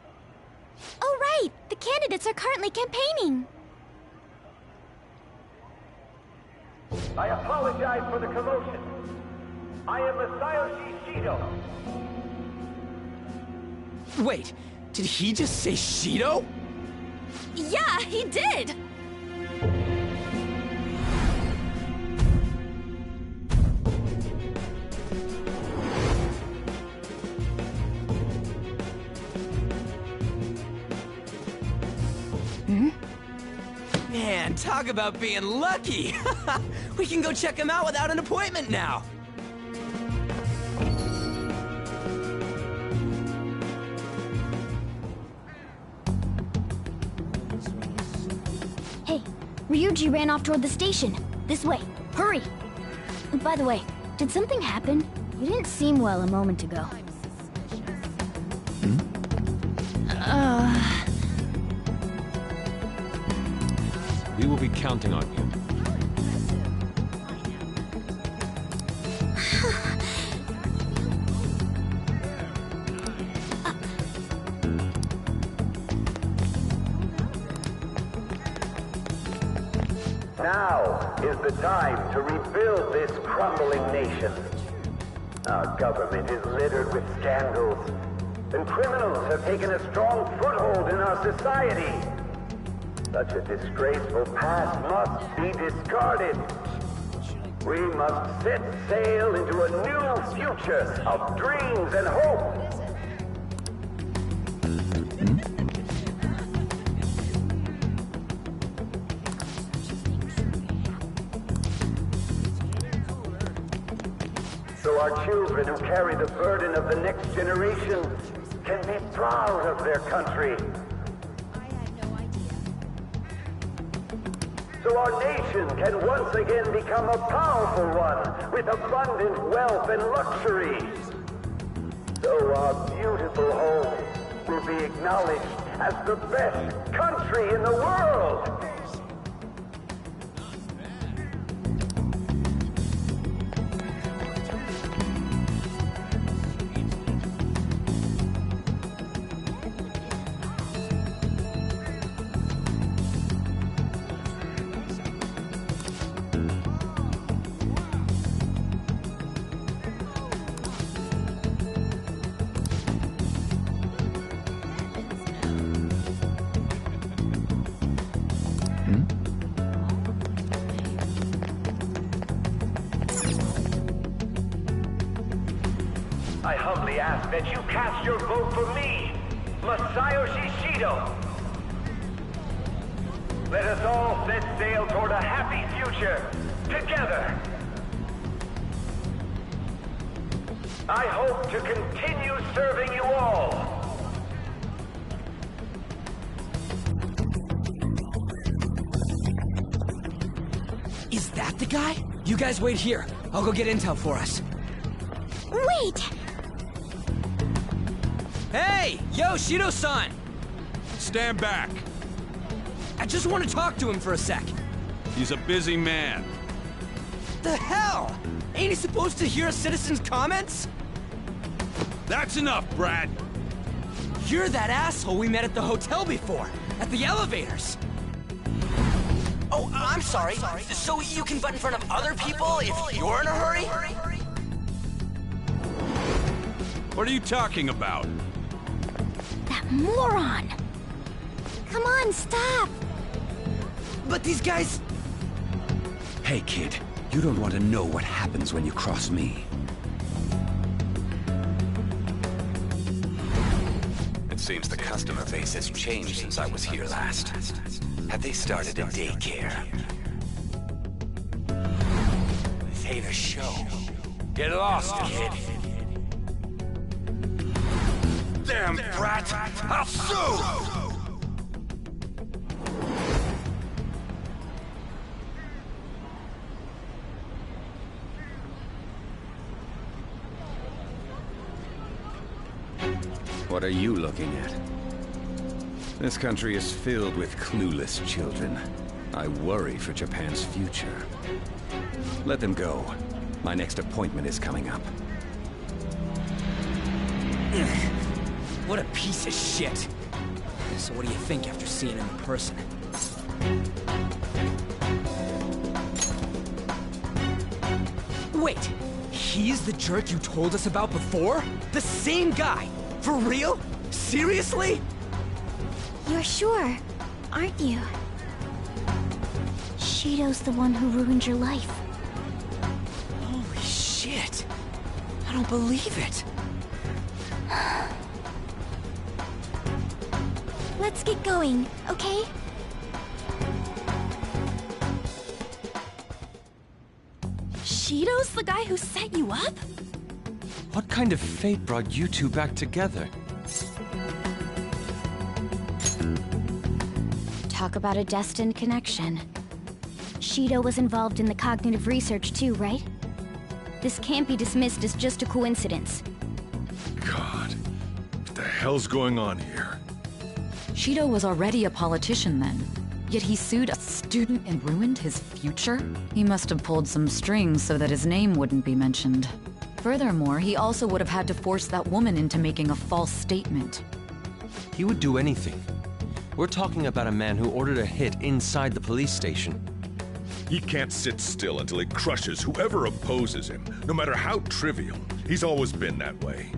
Oh, right! The candidates are currently campaigning.
I apologize for the commotion. I am Masayoshi Shido.
Wait, did he just say Shido?
Yeah, he did!
Man, talk about being lucky! We can go check him out without an appointment now!
Ryuji ran off toward the station. This way. Hurry! By the way, did something happen? You didn't seem well a moment ago.
We will be counting on you.
Now is the time to rebuild this crumbling nation. Our government is littered with scandals, and criminals have taken a strong foothold in our society. Such a disgraceful past must be discarded. We must set sail into a new future of dreams and hope. So our children who carry the burden of the next generation can be proud of their country. So our nation can once again become a powerful one with abundant wealth and luxury. So our beautiful home will be acknowledged as the best country in the world. I humbly ask that you cast your vote for me, Masayoshi Shido. Let us all set sail toward a happy future, together. I hope to continue serving you all.
Is that the guy? You guys wait here. I'll go get intel for us.
Wait!
Hey! Yo, Shido-san!
Stand back.
I just want to talk to him for a sec.
He's a busy man.
The hell? Ain't he supposed to hear a citizen's comments?
That's enough, Brad.
You're that asshole we met at the hotel before, at the elevators. Oh, I'm sorry. So you can butt in front of other people if you're in a hurry?
What are you talking about?
That moron!
Come on, stop!
But these guys...
Hey, kid. You don't want to know what happens when you cross me. It seems the customer base has changed since I was here last. Have they started a daycare? This ain't a show. Get lost, kid.
Damn brat! I'll sue!
What are you looking at? This country is filled with clueless children. I worry for Japan's future. Let them go. My next appointment is coming up.
What a piece of shit. So what do you think after seeing him in person? Wait, he's the jerk you told us about before? The same guy? For real? Seriously?
You're sure, aren't you? Shido's the one who ruined your life.
Holy shit. I don't believe it.
Let's get going, okay?
Shido's the guy who set you up?
What kind of fate brought you two back together?
Talk about a destined connection.
Shido was involved in the cognitive research too, right? This can't be dismissed as just a coincidence.
God, what the hell's going on here?
Shido was already a politician then. Yet he sued a student and ruined his future? He must have pulled some strings so that his name wouldn't be mentioned. Furthermore, he also would have had to force that woman into making a false statement.
He would do anything. We're talking about a man who ordered a hit inside the police station.
He can't sit still until he crushes whoever opposes him, no matter how trivial. He's always been that way.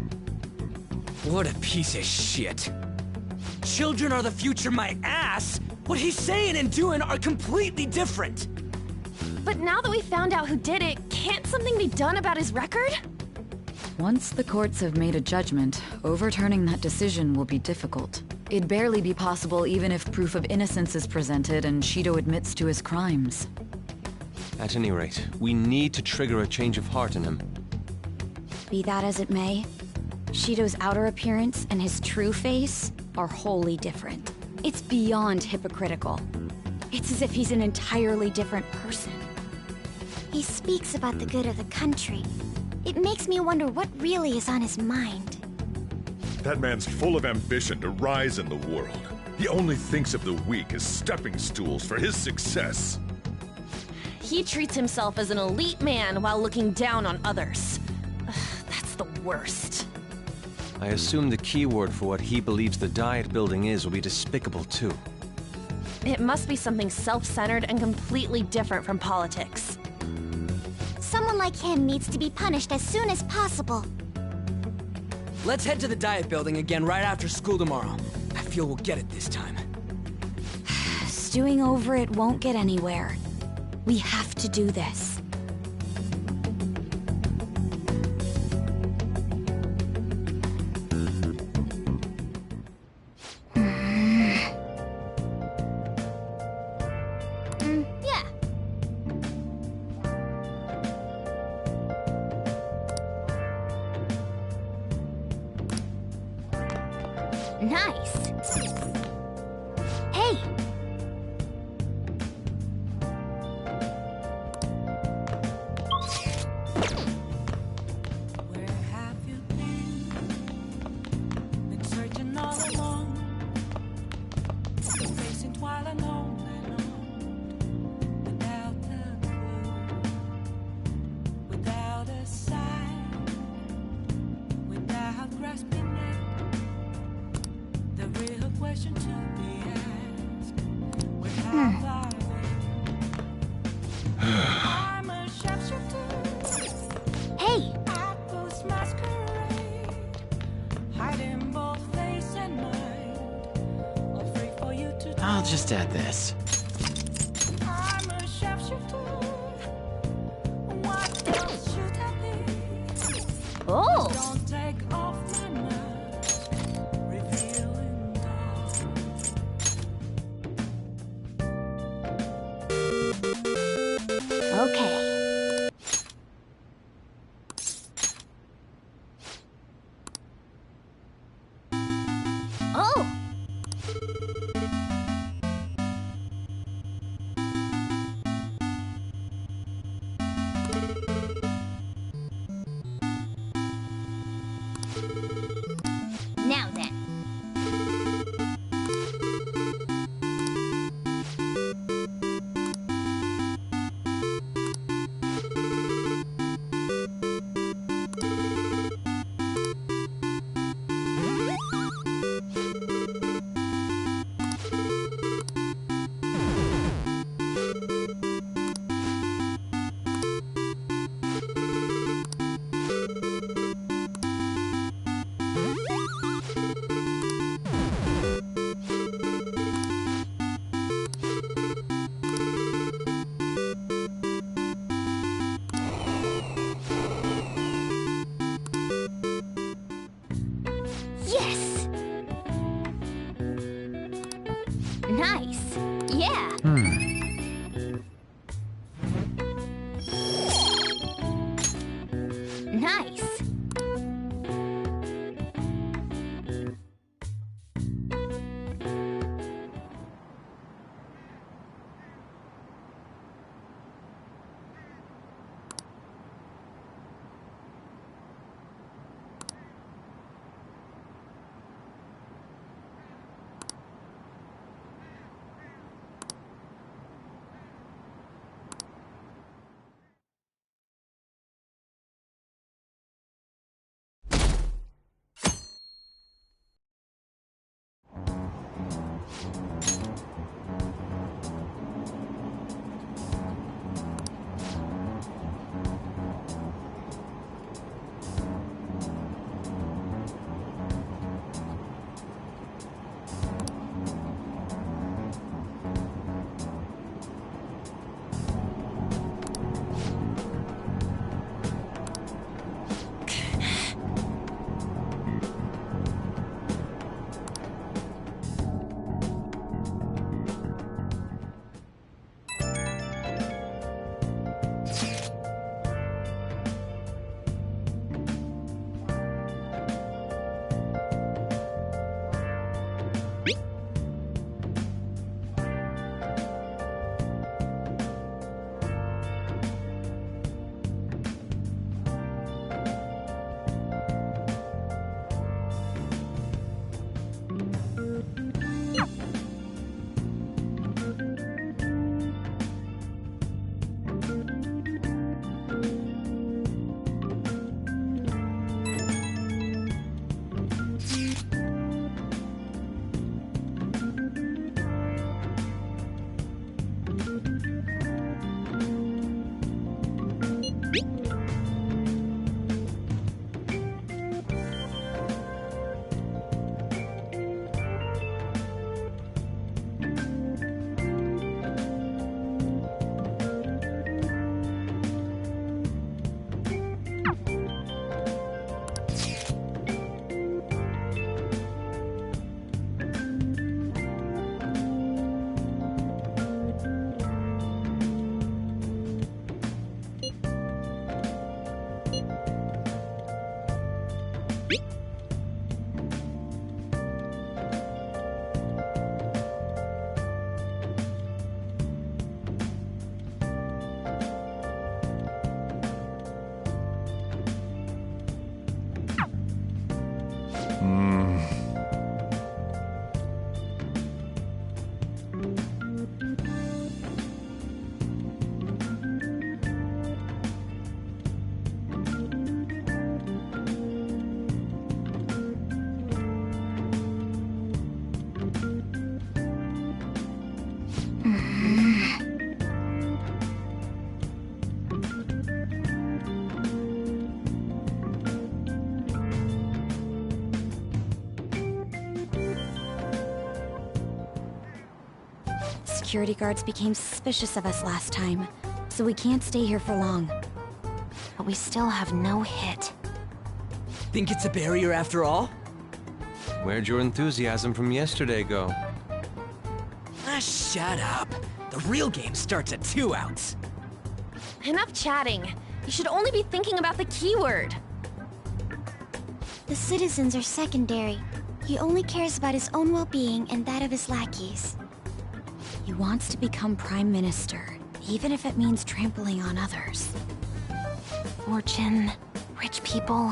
What a piece of shit. Children are the future, my ass! What he's saying and doing are completely different!
But now that we found out who did it, can't something be done about his record?
Once the courts have made a judgment, overturning that decision will be difficult. It'd barely be possible even if proof of innocence is presented and Shido admits to his crimes.
At any rate, we need to trigger a change of heart in him.
Be that as it may, Shido's outer appearance and his true face are wholly different. It's beyond hypocritical. It's as if he's an entirely different person.
He speaks about the good of the country. It makes me wonder what really is on his mind.
That man's full of ambition to rise in the world. He only thinks of the weak as stepping stools for his success.
He treats himself as an elite man while looking down on others. Ugh, that's the worst.
I assume the key word for what he believes the Diet Building is will be despicable too.
It must be something self-centered and completely different from politics.
Someone like him needs to be punished as soon as possible.
Let's head to the Diet Building again right after school tomorrow. I feel we'll get it this time.
Stewing over it won't get anywhere. We have to do this.
Yeah. Nice. Hey!
Where have you been? Been searching all along, facing twilight alone and on, without a clue, without a sign, without grasping it. The real question to be asked: where have I been? I'm a sharpshooter.
Hey!
I post masquerade, hiding both face and mind. Afraid for you to
I'll just add this.
I'm a sharpshooter. What else should I be?
Oh!
Don't take off my mask, revealing all.
Okay. Oh! Now then.
Security guards became suspicious of us last time, so we can't stay here for long.
But we still have no hit.
Think it's a barrier after all?
Where'd your enthusiasm from yesterday go?
Ah, shut up. The real game starts at 2 outs.
Enough chatting. You should only be thinking about the keyword.
The citizens are secondary. He only cares about his own well-being and that of his lackeys.
He wants to become Prime Minister, even if it means trampling on others.
Fortune, rich people.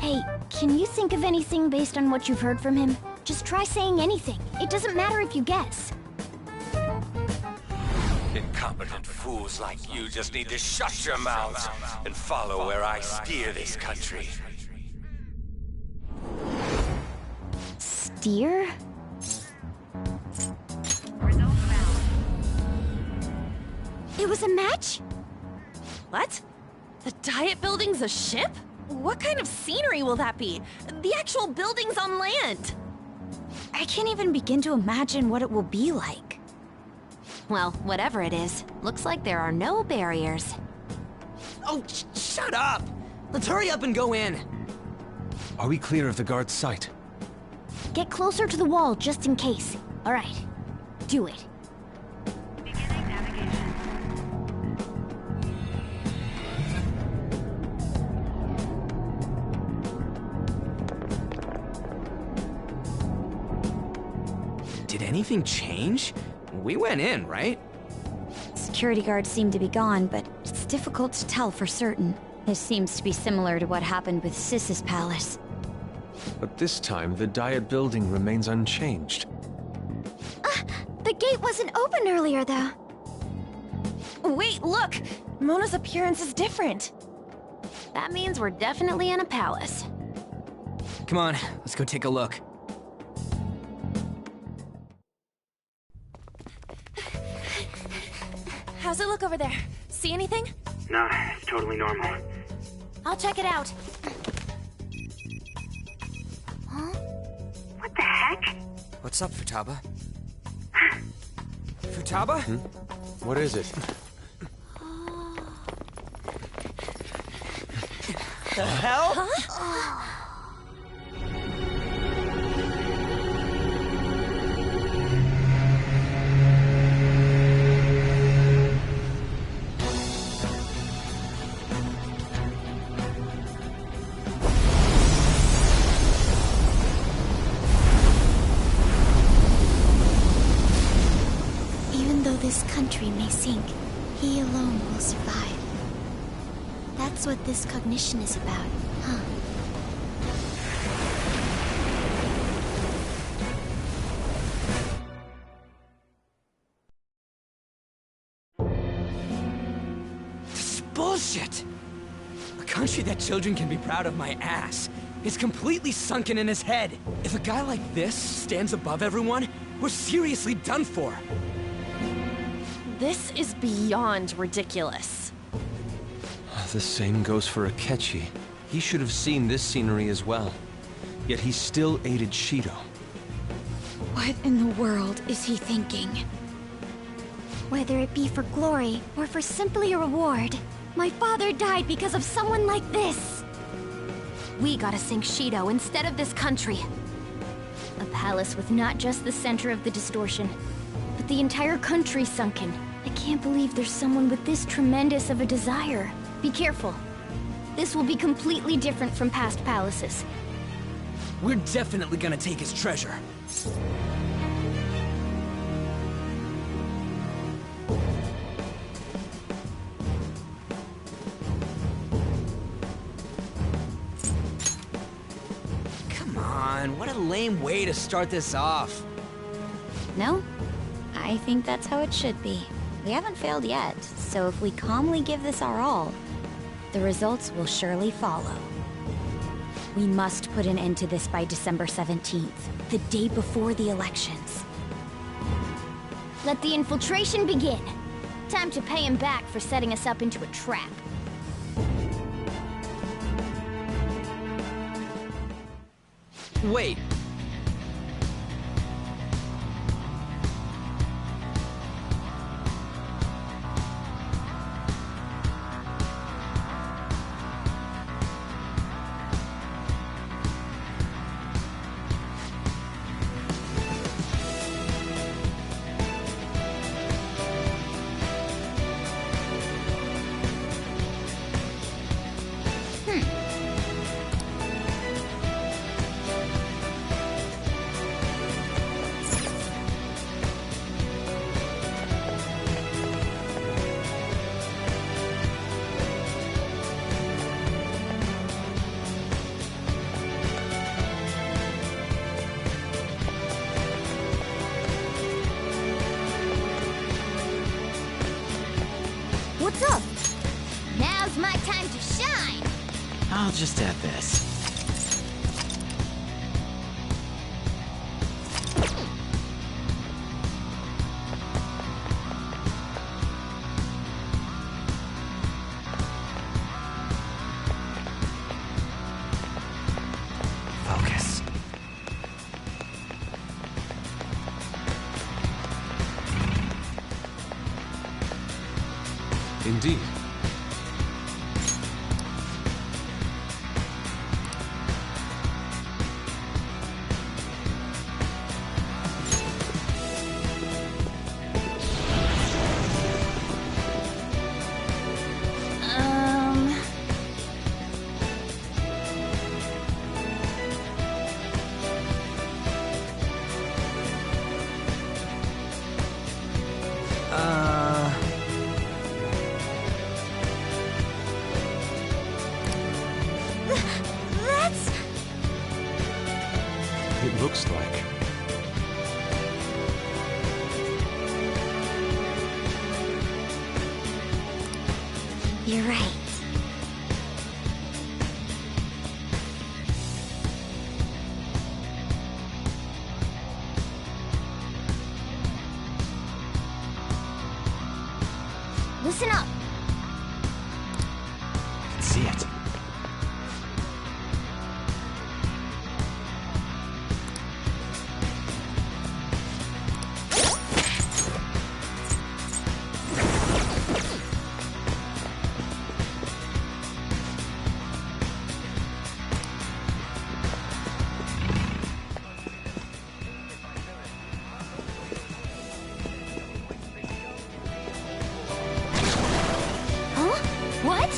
Hey, can you think of anything based on what you've heard from him? Just try saying anything. It doesn't matter if you guess.
Incompetent fools like you just need to shut your mouths and follow where I steer this country.
Steer?
It was a match?
What? The Diet Building's a ship? What kind of scenery will that be? The actual building's on land.
I can't even begin to imagine what it will be like.
Well, whatever it is, looks like there are no barriers.
Oh, shut up! Let's hurry up and go in.
Are we clear of the guard's sight?
Get closer to the wall just in case. All right, do it.
Did anything change? We went in, right?
Security guards seem to be gone, but it's difficult to tell for certain. This seems to be similar to what happened with Sis's palace.
But this time, the Diet Building remains unchanged.
The gate wasn't open earlier, though.
Wait, look! Mona's appearance is different.
That means we're definitely in a palace.
Come on, let's go take a look.
How's it look over there? See anything?
Nah, it's totally normal.
I'll check it out.
Huh?
What the heck?
What's up, Futaba? Futaba?
What is it?
The hell?
Huh?
This country may sink, he alone will survive. That's what this cognition is about, huh?
This is bullshit! A country that children can be proud of my ass is completely sunken in his head. If a guy like this stands above everyone, we're seriously done for.
This is beyond ridiculous.
The same goes for Akechi. He should have seen this scenery as well. Yet he still aided Shido.
What in the world is he thinking?
Whether it be for glory or for simply a reward, my father died because of someone like this.
We gotta sink Shido instead of this country.
A palace with not just the center of the distortion, but the entire country sunken. I can't believe there's someone with this tremendous of a desire. Be careful. This will be completely different from past palaces.
We're definitely gonna take his treasure. Come on, what a lame way to start this off.
No, I think that's how it should be. We haven't failed yet, so if we calmly give this our all, the results will surely follow. We must put an end to this by December 17th, the day before the elections.
Let the infiltration begin. Time to pay him back for setting us up into a trap.
Wait.
What's up? Now's my time to shine!
I'll just add this. Focus.
Indeed.
That's...
It looks like.
You're right.
Listen up.
I can see it.
What?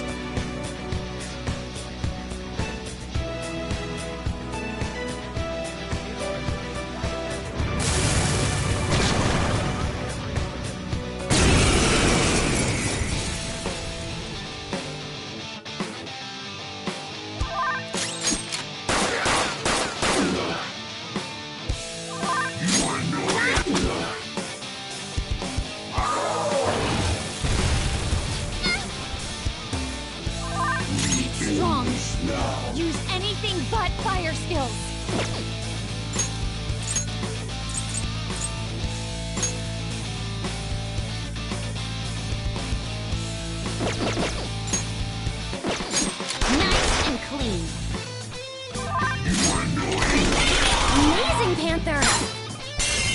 Strong. Use anything but fire skills. Nice and clean. Amazing, Panther.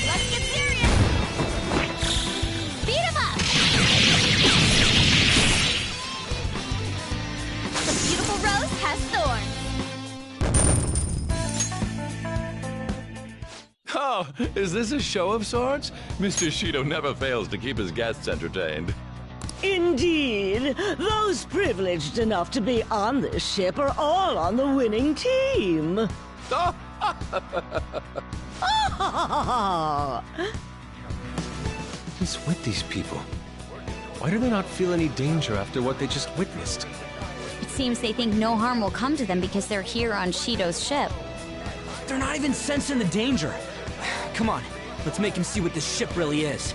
Let's get serious. Beat him up. The beautiful rose has thorns.
Oh, is this a show of sorts? Mr. Shido never fails to keep his guests entertained.
Indeed, those privileged enough to be on this ship are all on the winning team.
Who's with these people? Why do they not feel any danger after what they just witnessed?
It seems they think no harm will come to them because they're here on Shido's ship.
They're not even sensing the danger. Come on, let's make him see what this ship really is.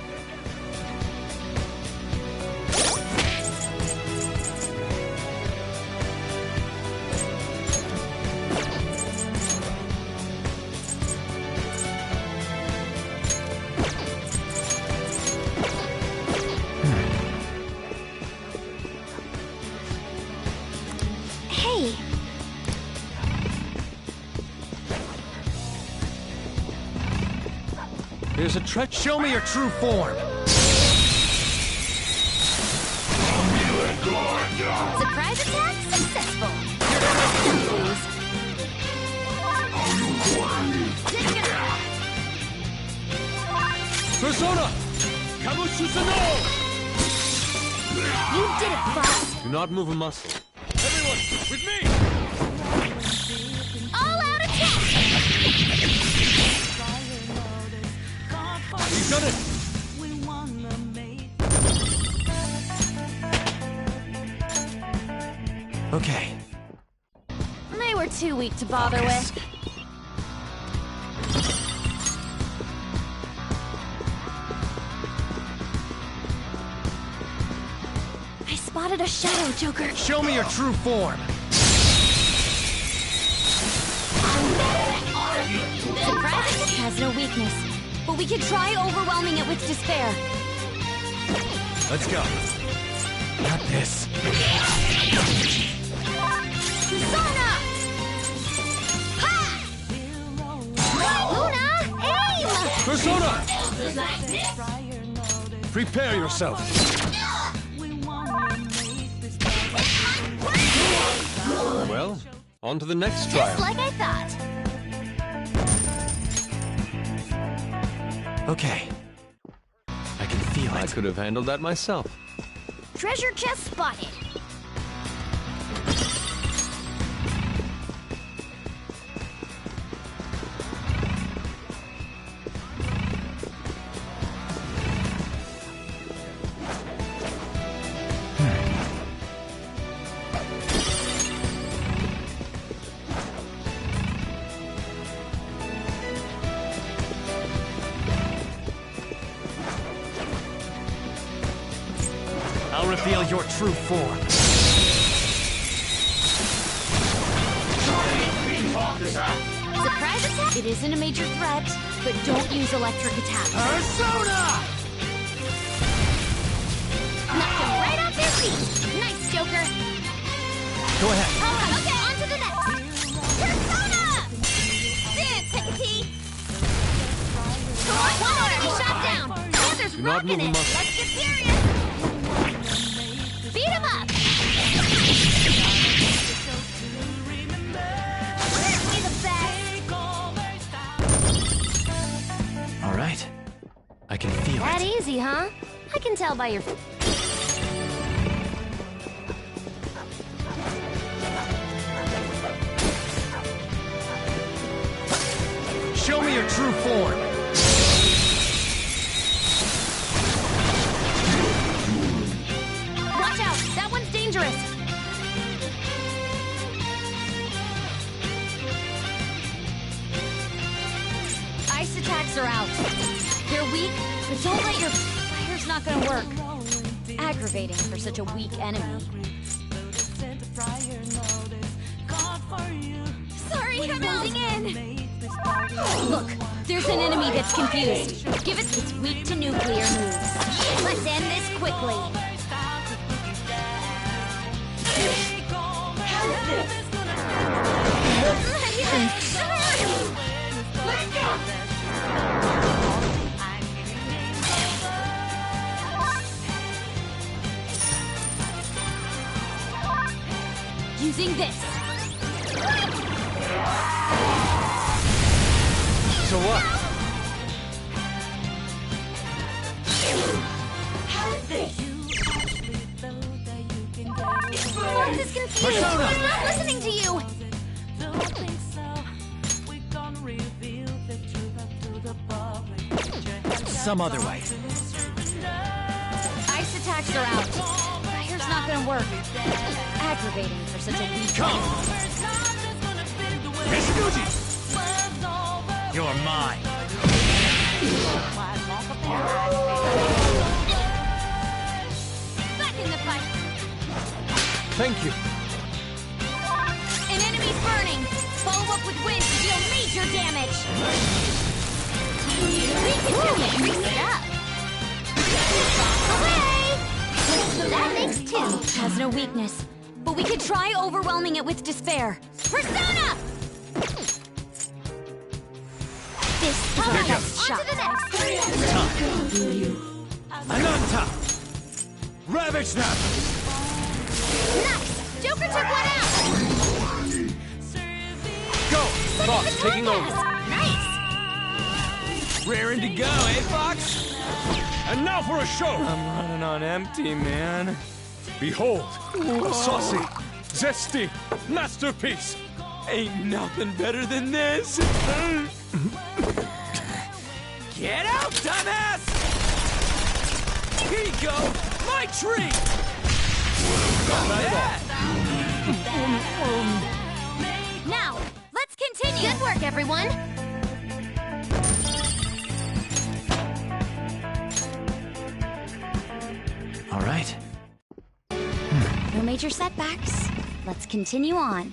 Hey,
There's a treacherous. Show me your true form.
surprise attack successful.
Persona! Kabushusano!
You did it, boss.
Do not move a muscle.
Everyone, with me!
All out attack.
You've done it!
Okay.
They were too weak to bother with.
I spotted a shadow, Joker.
Show me your true form.
Surprise attack has no weakness, but we could try overwhelming it with despair.
Let's go. Got this.
Persona! Ha! Luna, aim!
Persona! Prepare yourself.
Well, on to the next trial.
Just like I thought.
Okay. I can feel
I
it.
could have handled that myself.
Treasure chest spotted.
I'll reveal your true form.
Surprise attack? It isn't a major threat, but don't use electric attacks.
Persona!
Knocked him right off their feet. Nice, Joker.
Go ahead.
Okay, on to the next. Persona! Dance, Hickety. One more, shot down. Panther's
Do not
rocking
move a
it.
muscle.
Let's get serious. Beat him up. Certainly the best.
All right. I can feel
That
it.
easy, huh? I can tell by your...
Show me your true form.
Watch out! That one's dangerous!
Ice attacks are out. They're weak, but don't let your... Fire's not gonna work. Aggravating for such a weak enemy.
Sorry, I'm moving in.
Look, there's an enemy that's confused. Give it... It's weak to nuclear moves.
Let's end this quickly.
Using this.
So what?
some other way.
Ice attacks are out. Fire's not gonna work. Aggravating for such a weak
Come! Mishiguchi! You're mine.
Back in the fight.
Thank you.
An enemy's burning. Follow up with wind to deal major damage. We can do it. Grease it up. Away! That makes two. Has no weakness, but we could try overwhelming it with despair. Persona! This is our best shot. On to the next.
Ananta! Ravage them!
Nice! Joker took one out!
Go! Fox taking over.
Nice!
Raring to go, eh, Fox?
And now for a show!
I'm running on empty, man.
Behold, a saucy, zesty masterpiece!
Ain't nothing better than this. Get out, dumbass! Here you go, my treat!
Now, let's continue! Good work, everyone!
All right.
No major setbacks. Let's continue on.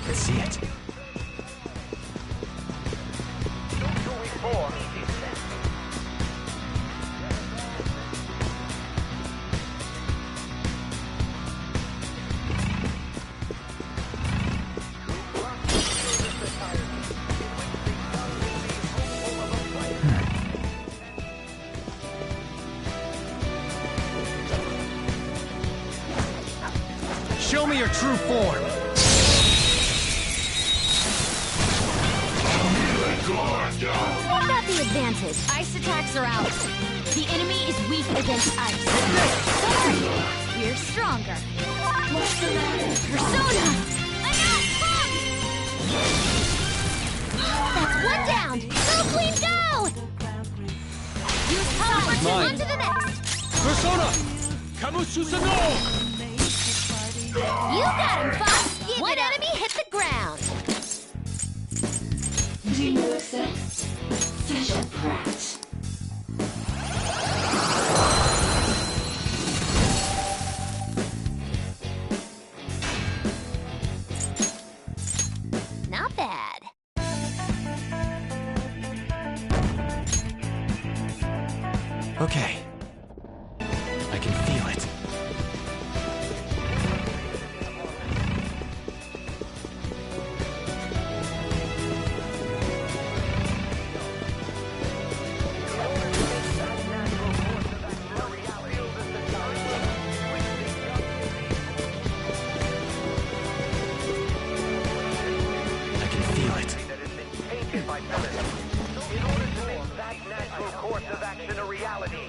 Let's see it. Show me your true form.
What about the advantage? Ice attacks are out. The enemy is weak against ice. We're stronger. Persona! Enough! That's one down! Go, Queen, go! Use power to on to the next!
Persona! Kamususano!
You got him, Fox! One enemy hit the ground!
Do you accept? Fisher Pratt.
Not bad.
Okay. I can feel it. I can feel it.
In order to make that natural course of action a reality,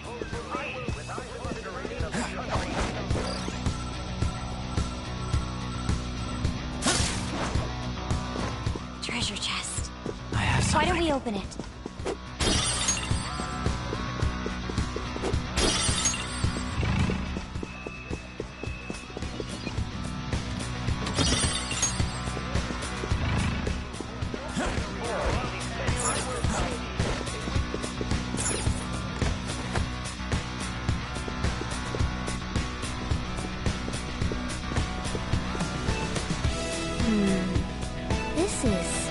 Treasure chest.
I have
Why
something.
don't we open it? This is...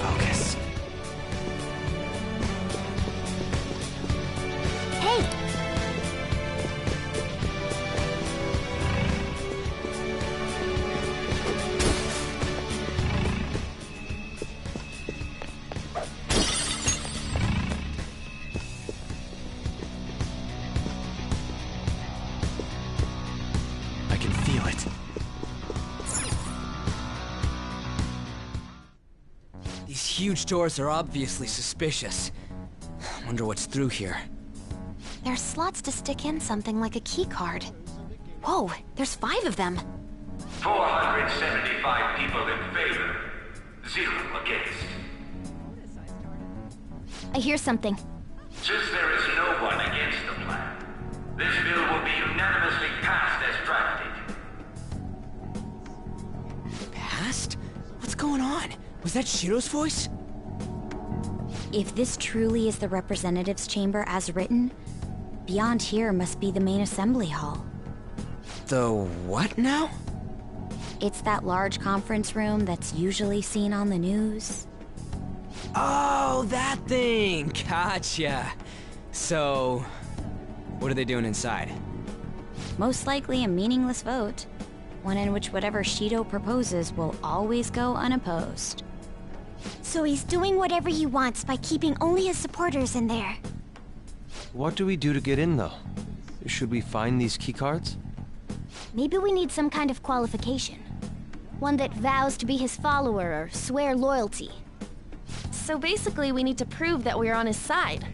Focus.
Hey!
huge doors are obviously suspicious. Wonder what's through here.
There's slots to stick in something like a key card. Whoa, there's 5 of them.
475 people in favor. 0 against.
I hear something.
Since there is no one against the plan, this bill will be unanimously passed as drafted.
Passed? What's going on? Was that Shiro's voice?
If this truly is the representatives' chamber as written, beyond here must be the main assembly hall.
The what now?
It's that large conference room that's usually seen on the news.
Oh, that thing! Gotcha. So, what are they doing inside?
Most likely a meaningless vote. One in which whatever Shido proposes will always go unopposed.
So he's doing whatever he wants by keeping only his supporters in there.
What do we do to get in, though? Should we find these keycards?
Maybe we need some kind of qualification. One that vows to be his follower or swear loyalty.
So basically, we need to prove that we're on his side.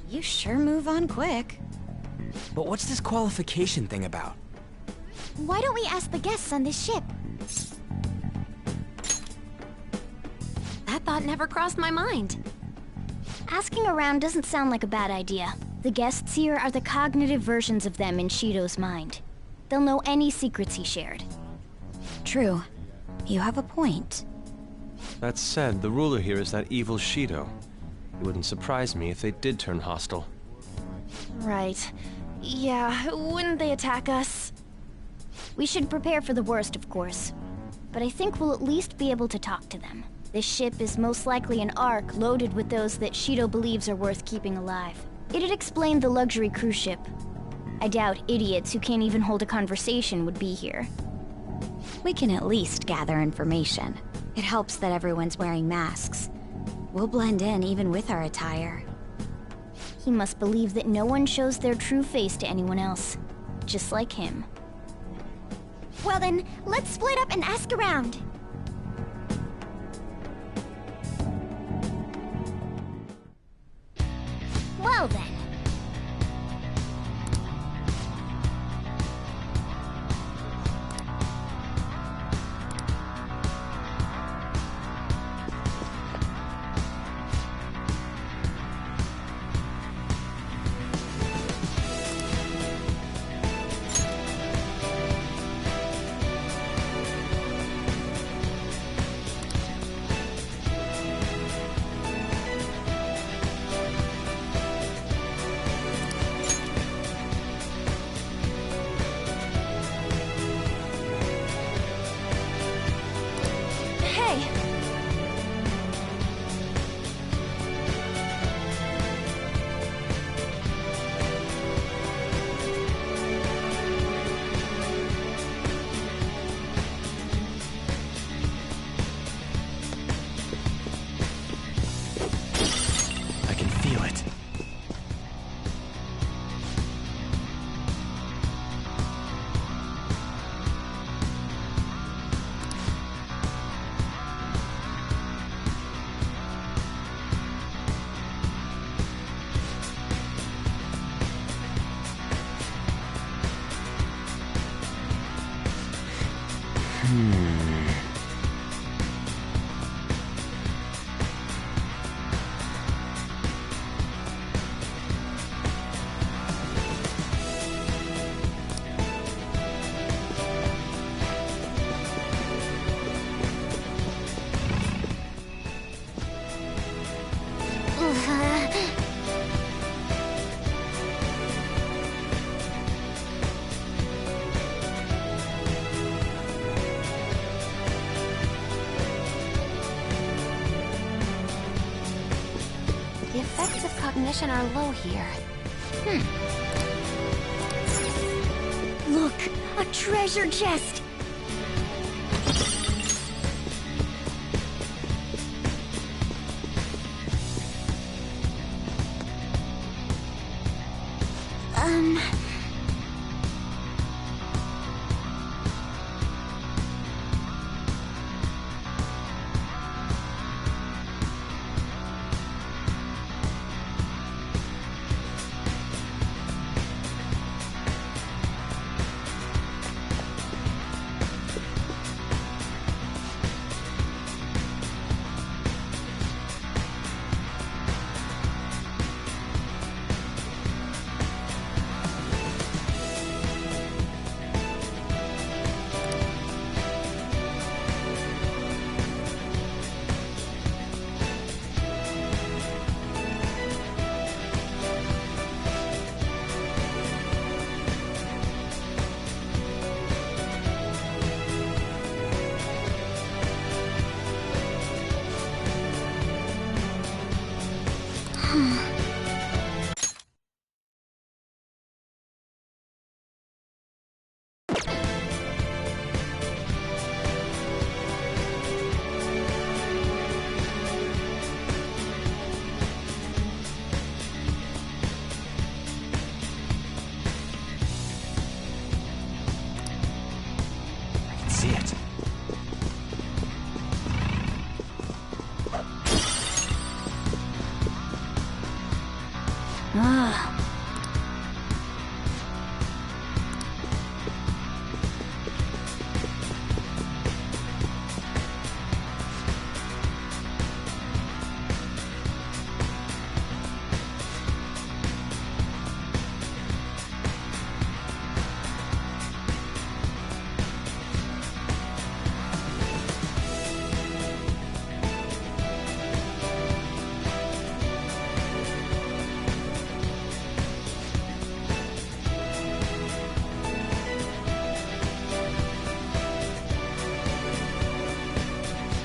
You sure move on quick.
But what's this qualification thing about?
Why don't we ask the guests on this ship?
That thought never crossed my mind.
Asking around doesn't sound like a bad idea. The guests here are the cognitive versions of them in Shido's mind. They'll know any secrets he shared.
True. You have a point.
That said, the ruler here is that evil Shido. It wouldn't surprise me if they did turn hostile.
Right. Yeah, wouldn't they attack us?
We should prepare for the worst, of course. But I think we'll at least be able to talk to them. This ship is most likely an Ark loaded with those that Shido believes are worth keeping alive. It'd explain the luxury cruise ship. I doubt idiots who can't even hold a conversation would be here.
We can at least gather information. It helps that everyone's wearing masks. We'll blend in even with our attire.
He must believe that no one shows their true face to anyone else. Just like him.
Well then, let's split up and ask around.
Well then.
The effects of cognition are low here.
Look, a treasure chest!
See it.
Ah.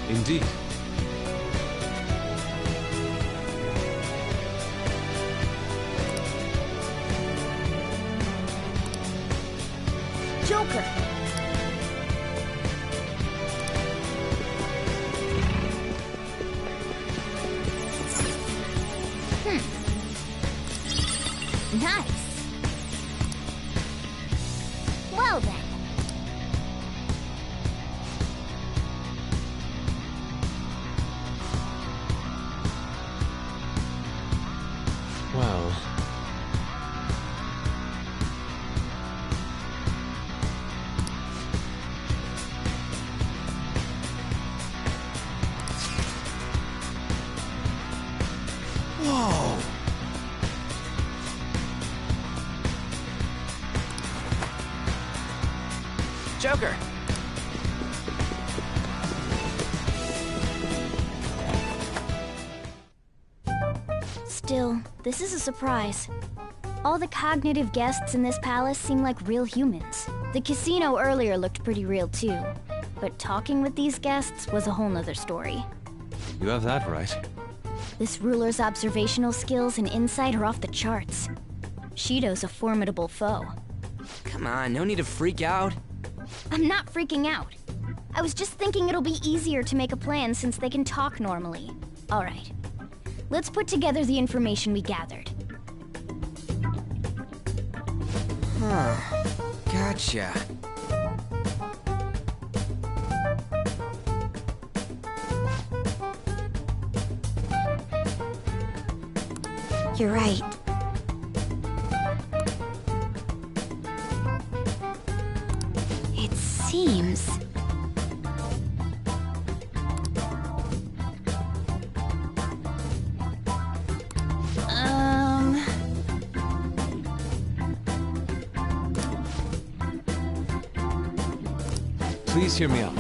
Indeed.
Joker! Nice. Well then.
Well...
Whoa! Joker!
Still, this is a surprise. All the cognitive guests in this palace seem like real humans. The casino earlier looked pretty real too. But talking with these guests was a whole nother story.
You have that right.
This ruler's observational skills and insight are off the charts. Shido's a formidable foe.
Come on, no need to freak out.
I'm not freaking out. I was just thinking it'll be easier to make a plan since they can talk normally. All right. Let's put together the information we gathered.
Huh. Gotcha.
You're right. It seems...
Please hear me out.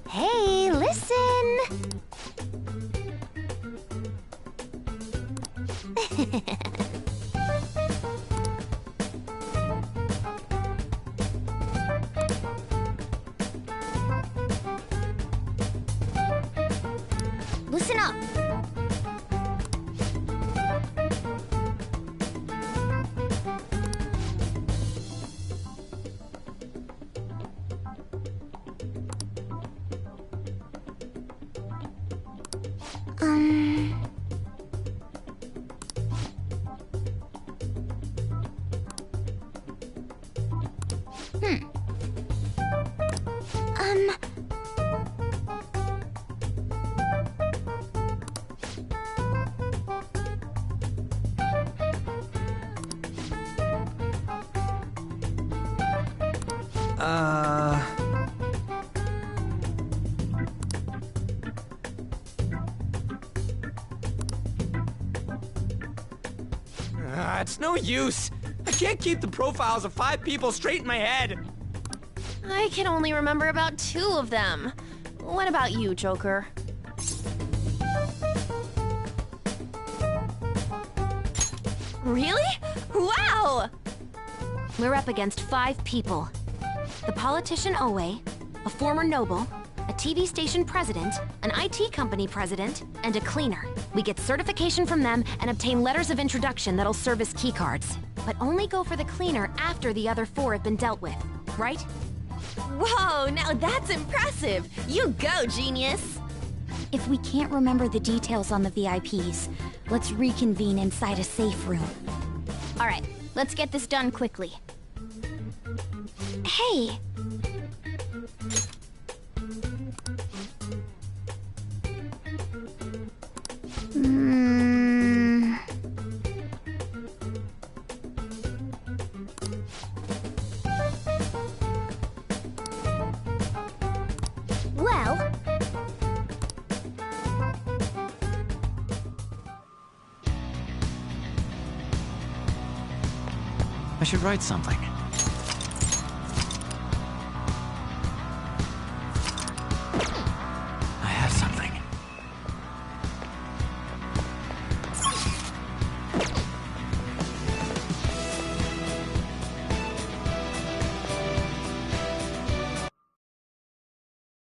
Hey, listen!
Listen up!
It's no use. I can't keep the profiles of 5 people straight in my head.
I can only remember about 2 of them. What about you, Joker? Really? Wow!
we're up against 5 people. The politician Owe, a former noble, a TV station president, an IT company president, and a cleaner. We get certification from them and obtain letters of introduction that'll serve as keycards. But only go for the cleaner after the other 4 have been dealt with, right?
Whoa, now that's impressive! You go, genius!
If we can't remember the details on the VIPs, let's reconvene inside a safe room.
Alright, let's get this done quickly.
Hey!
Well...
I should write something.